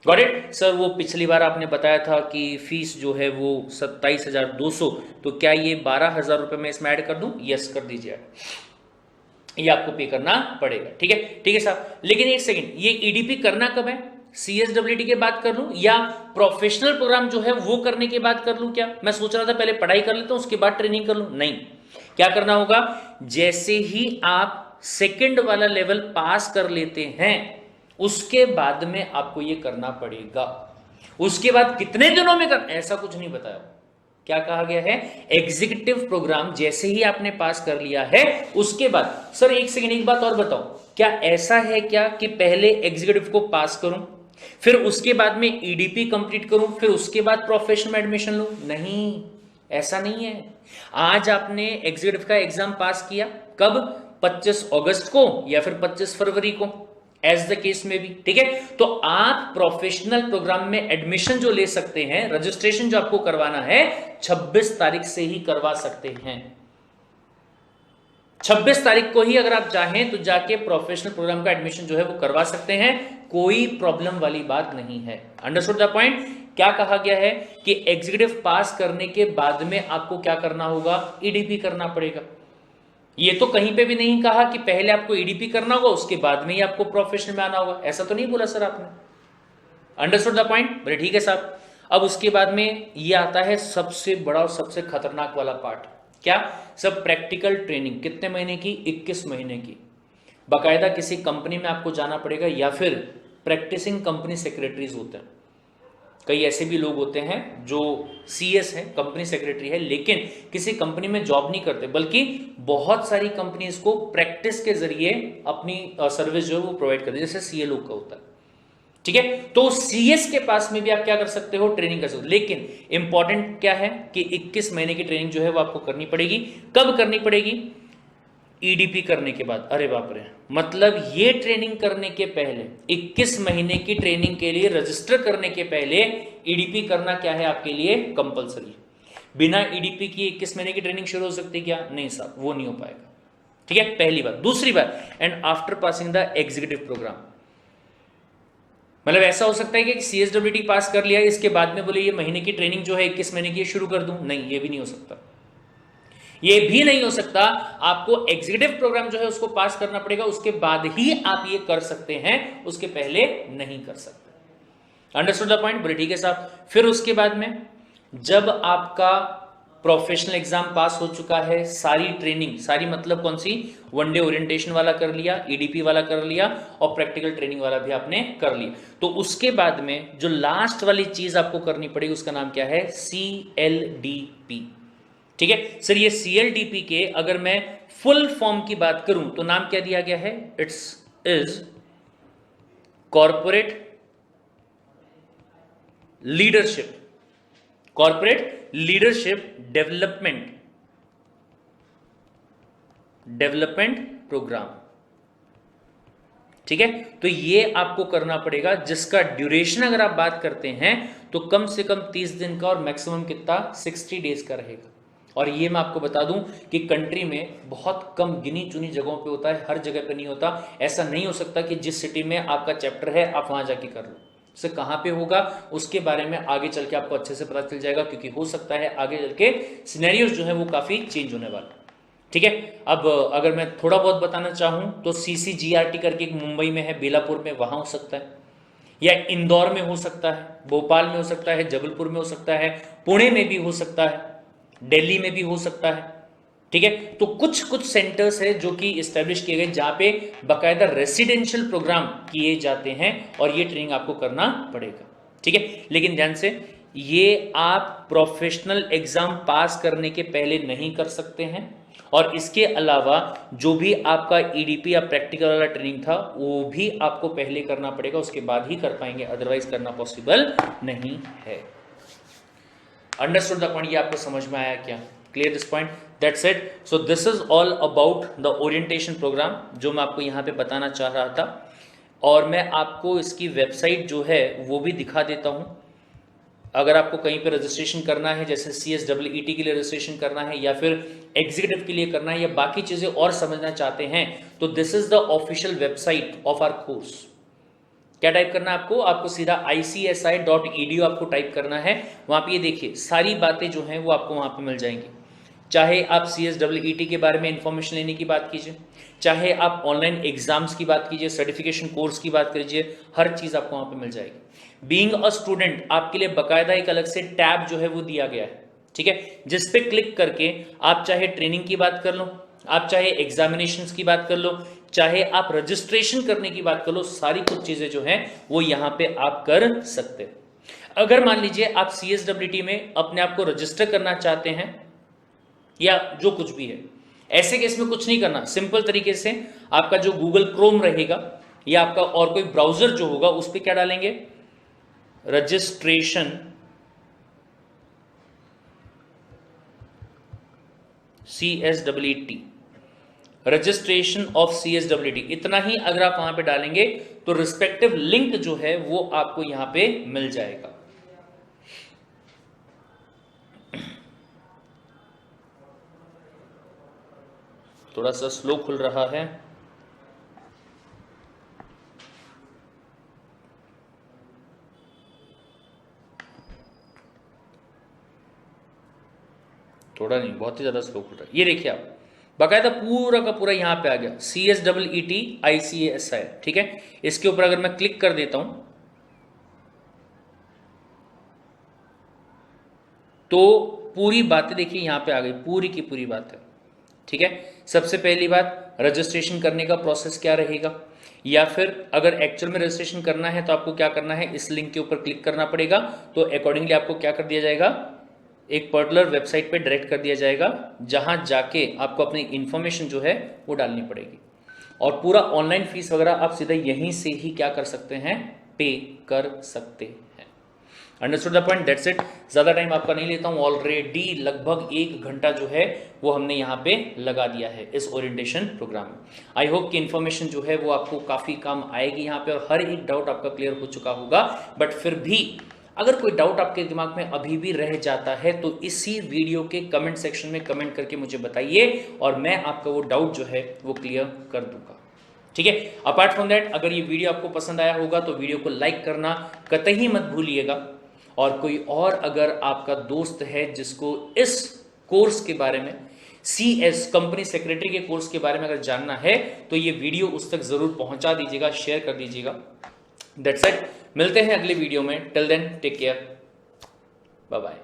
Got it? Sir वो पिछली बार आपने बताया था कि फीस जो है वो 27,200, तो क्या ये 12,000 रुपए में इसमें ऐड कर दूं? यस कर दीजिए, ये आपको पे करना पड़ेगा। ठीक है, ठीक है साहब। लेकिन एक सेकंड, ये ईडीपी करना कब है? सीएसडब्ल्यूटी के बाद कर लूं या प्रोफेशनल प्रोग्राम जो है वो करने के बाद कर लूं? क्या मैं सोच रहा था पहले पढ़ाई कर लेता हूं उसके बाद ट्रेनिंग कर लूं। नहीं, क्या करना होगा, जैसे ही आप सेकंड वाला लेवल पास कर लेते हैं उसके बाद में आपको ये करना पड़ेगा। उसके बाद कितने दिनों में कर, ऐसा कुछ नहीं बताया। क्या कहा गया है? एग्जीक्यूटिव प्रोग्राम जैसे ही आपने पास कर लिया है उसके बाद। सर एक सेकंड, एक बात और बताओ, क्या ऐसा है क्या कि पहले एग्जीक्यूटिव को पास करूं, फिर उसके बाद में ईडीपी कंप्लीट करूं, फिर उसके बाद प्रोफेशनल में एडमिशन लूं? नहीं, ऐसा नहीं है। आज आपने एग्जीक्यूटिव का एग्जाम पास किया, कब? 25 अगस्त को या फिर 25 फरवरी को, एज द केस में भी। ठीक है, तो आप प्रोफेशनल प्रोग्राम में एडमिशन जो ले सकते हैं, रजिस्ट्रेशन जो आपको करवाना है 26 तारीख से ही करवा सकते हैं। 26 तारीख को ही अगर आप चाहें तो जाके प्रोफेशनल प्रोग्राम का एडमिशन जो है वो करवा सकते हैं, कोई प्रॉब्लम वाली बात नहीं है। Understood the point? क्या कहा गया है कि एग्जीक्यूटिव पास करने के बाद में आपको क्या करना होगा? ईडीपी करना पड़ेगा। ये तो कहीं पे भी नहीं कहा कि पहले आपको ईडीपी करना होगा उसके बाद में ही आपको प्रोफेशनल में आना होगा, ऐसा तो नहीं बोला सर आपने। Understood the point? बोले ठीक है साहब। अब उसके बाद में ये आता है सबसे बड़ा और सबसे खतरनाक वाला पार्ट। क्या? सब प्रैक्टिकल ट्रेनिंग। कितने महीने की? 21 महीने की। बाकायदा किसी कंपनी में आपको जाना पड़ेगा या फिर प्रैक्टिसिंग कंपनी सेक्रेटरीज होते हैं। कई ऐसे भी लोग होते हैं जो सीएस है, कंपनी सेक्रेटरी है, लेकिन किसी कंपनी में जॉब नहीं करते, बल्कि बहुत सारी कंपनीज को प्रैक्टिस के जरिए अपनी सर्विस जो है वो प्रोवाइड करते हैं, जैसे सीएलओ का होता है। ठीक है, तो सीएस के पास में भी आप क्या कर सकते हो? ट्रेनिंग कर सकते हो। लेकिन इंपॉर्टेंट क्या है कि 21 महीने की ट्रेनिंग जो है वो आपको करनी पड़ेगी। कब करनी पड़ेगी? ईडीपी करने के बाद। अरे बाप रे, मतलब ये ट्रेनिंग करने के पहले, 21 महीने की ट्रेनिंग के लिए रजिस्टर करने के पहले ईडीपी करना क्या है आपके लिए? कंपलसरी। बिना ईडीपी की 21 महीने की ट्रेनिंग शुरू हो सकती है क्या? नहीं साहब, वो नहीं हो पाएगा। ठीक है, पहली बात। दूसरी बात, and after passing the executive program, मतलब ऐसा हो सकता है कि सीएसडब्ल्यूटी पास कर लिया इसके बाद में बोले ये महीने की ट्रेनिंग जो है 21 महीने की शुरू कर दूं? नहीं, ये भी नहीं हो सकता। ये भी नहीं हो सकता। आपको एग्जीक्यूटिव प्रोग्राम जो है उसको पास करना पड़ेगा, उसके बाद ही आप ये कर सकते हैं, उसके पहले नहीं कर सकते। Understood the point? बोले ठीक है साहब। फिर उसके बाद में जब आपका प्रोफेशनल एग्जाम पास हो चुका है, सारी ट्रेनिंग, सारी मतलब कौन सी? वनडे ओरिएंटेशन वाला कर लिया, ईडीपी वाला कर लिया और प्रैक्टिकल ट्रेनिंग वाला भी आपने कर लिया, तो उसके बाद में जो लास्ट वाली चीज आपको करनी पड़ेगी उसका नाम क्या है? CLDP। ठीक है सर, ये CLDP के अगर मैं फुल फॉर्म की बात करूं तो नाम क्या दिया गया है? It's is corporate leadership, corporate leadership development program. ठीक है, तो ये आपको करना पड़ेगा, जिसका ड्यूरेशन अगर आप बात करते हैं तो कम से कम 30 दिन का और मैक्सिमम कितना? 60 डेज का रहेगा। और ये मैं आपको बता दूं कि कंट्री में बहुत कम गिनी चुनी जगहों पे होता है, हर जगह पे नहीं होता। ऐसा नहीं हो सकता कि जिस सिटी में आपका चैप्टर है आप वहां जाके कर लो। से कहां पे होगा उसके बारे में आगे चल के आपको अच्छे से पता चल जाएगा, क्योंकि हो सकता है आगे चल के सिनेरियोज जो है वो काफी चेंज होने वाला। ठीक है, अब अगर मैं थोड़ा बहुत बताना चाहूं तो CCGRT करके एक मुंबई में है, बेलापुर में, वहां हो सकता है, या इंदौर में हो सकता है, भोपाल में हो सकता है, जबलपुर में हो सकता है, पुणे में भी हो सकता है, दिल्ली में भी हो सकता है। ठीक है, तो कुछ कुछ सेंटर्स है जो कि इस्टेब्लिश किए गए जहां पे बाकायदा रेसिडेंशियल प्रोग्राम किए जाते हैं और ये ट्रेनिंग आपको करना पड़ेगा। ठीक है, लेकिन ध्यान से, ये आप प्रोफेशनल एग्जाम पास करने के पहले नहीं कर सकते हैं, और इसके अलावा जो भी आपका ईडीपी या प्रैक्टिकल वाला ट्रेनिंग था वो भी आपको पहले करना पड़ेगा, उसके बाद ही कर पाएंगे, अदरवाइज करना पॉसिबल नहीं है। Understood the point? ये आपको समझ में आया क्या? Clear this point? That's it. So this is all about the orientation program जो मैं आपको यहाँ पे बताना चाह रहा था, और मैं आपको इसकी वेबसाइट जो है वो भी दिखा देता हूँ. अगर आपको कहीं पे रजिस्ट्रेशन करना है, जैसे CSEET के लिए रजिस्ट्रेशन करना है या फिर एग्जीक्यूटिव के लिए करना है या बाकी चीजें और समझना चाहते हैं, तो this is the official website of our course. क्या टाइप करना है आपको सीधा icsi.edu आपको टाइप करना है. वहां पे ये देखिए सारी बातें जो हैं वो आपको वहां पे मिल जाएंगी. चाहे आप CSEET के बारे में इंफॉर्मेशन लेने की बात कीजिए, चाहे आप ऑनलाइन एग्जाम्स की बात कीजिए, सर्टिफिकेशन कोर्स की बात कीजिए, हर चीज आपको वहां पे मिल जाएगी. बीइंग अ स्टूडेंट आपके लिए बकायदा एक अलग से टैब जो है वो दिया गया है, ठीक है, जिस पे क्लिक करके आप चाहे ट्रेनिंग की बात कर लो, आप चाहे एग्जामिनेशंस की बात कर लो, चाहे आप रजिस्ट्रेशन करने की बात कर लो, सारी कुछ चीजें जो हैं वो यहां पे आप कर सकते हो. अगर मान लीजिए आप CSEET में अपने आप को रजिस्टर करना चाहते हैं या जो कुछ भी है, ऐसे केस में कुछ नहीं करना. सिंपल तरीके से आपका जो गूगल क्रोम रहेगा या आपका और कोई ब्राउजर जो होगा उस पर क्या डालेंगे, registration CSEET, registration of CSEET, इतना ही अगर आप वहां पे डालेंगे तो रिस्पेक्टिव लिंक जो है वो आपको यहां पे मिल जाएगा. थोड़ा सा स्लो खुल रहा है. थोड़ा नहीं, बहुत ही ज्यादा स्लो खुल रहा है. ये देखिए आप बाकायदा पूरा का पूरा यहां पे आ गया CSEET ICASI, ठीक है. इसके ऊपर अगर मैं क्लिक कर देता हूं तो पूरी बातें देखिए यहां पे आ गई, पूरी की पूरी बात है, ठीक है. सबसे पहली बात, रजिस्ट्रेशन करने का प्रोसेस क्या रहेगा, या फिर अगर एक्चुअल में रजिस्ट्रेशन करना है तो आपको क्या करना है, इस लिंक के ऊपर क्लिक करना पड़ेगा. तो अकॉर्डिंगली आपको क्या कर दिया जाएगा, एक पर्टिकुलर वेबसाइट पे डायरेक्ट कर दिया जाएगा, जहां जाके आपको अपनी इंफॉर्मेशन जो है वो डालनी पड़ेगी. और पूरा ऑनलाइन फीस वगैरह आप सीधा यहीं से ही क्या कर सकते हैं, पे कर सकते हैं. Understood the point? That's it. ज्यादा टाइम आपका नहीं लेता हूं. ऑलरेडी लगभग 1 घंटा जो है वो हमने यहाँ पे लगा दिया है इस ओरिएंटेशन प्रोग्राम में. आई होप कि इन्फॉर्मेशन जो है वो आपको काफी काम आएगी यहाँ पे, और हर एक डाउट आपका क्लियर हो चुका होगा. बट फिर भी अगर कोई डाउट आपके दिमाग में अभी भी रह जाता है तो इसी वीडियो के कमेंट सेक्शन में कमेंट करके मुझे बताइए, और मैं आपका वो डाउट जो है वो क्लियर कर दूंगा, ठीक है. अपार्ट फ्रॉम दैट, अगर ये वीडियो आपको पसंद आया होगा तो वीडियो को लाइक करना कतई मत भूलिएगा. और कोई और अगर आपका दोस्त है जिसको इस कोर्स के बारे में, CS कंपनी सेक्रेटरी के कोर्स के बारे में अगर जानना है, तो ये वीडियो उस तक जरूर पहुंचा दीजिएगा, शेयर कर दीजिएगा. That's it. मिलते हैं अगले वीडियो में. Till then take care, bye bye.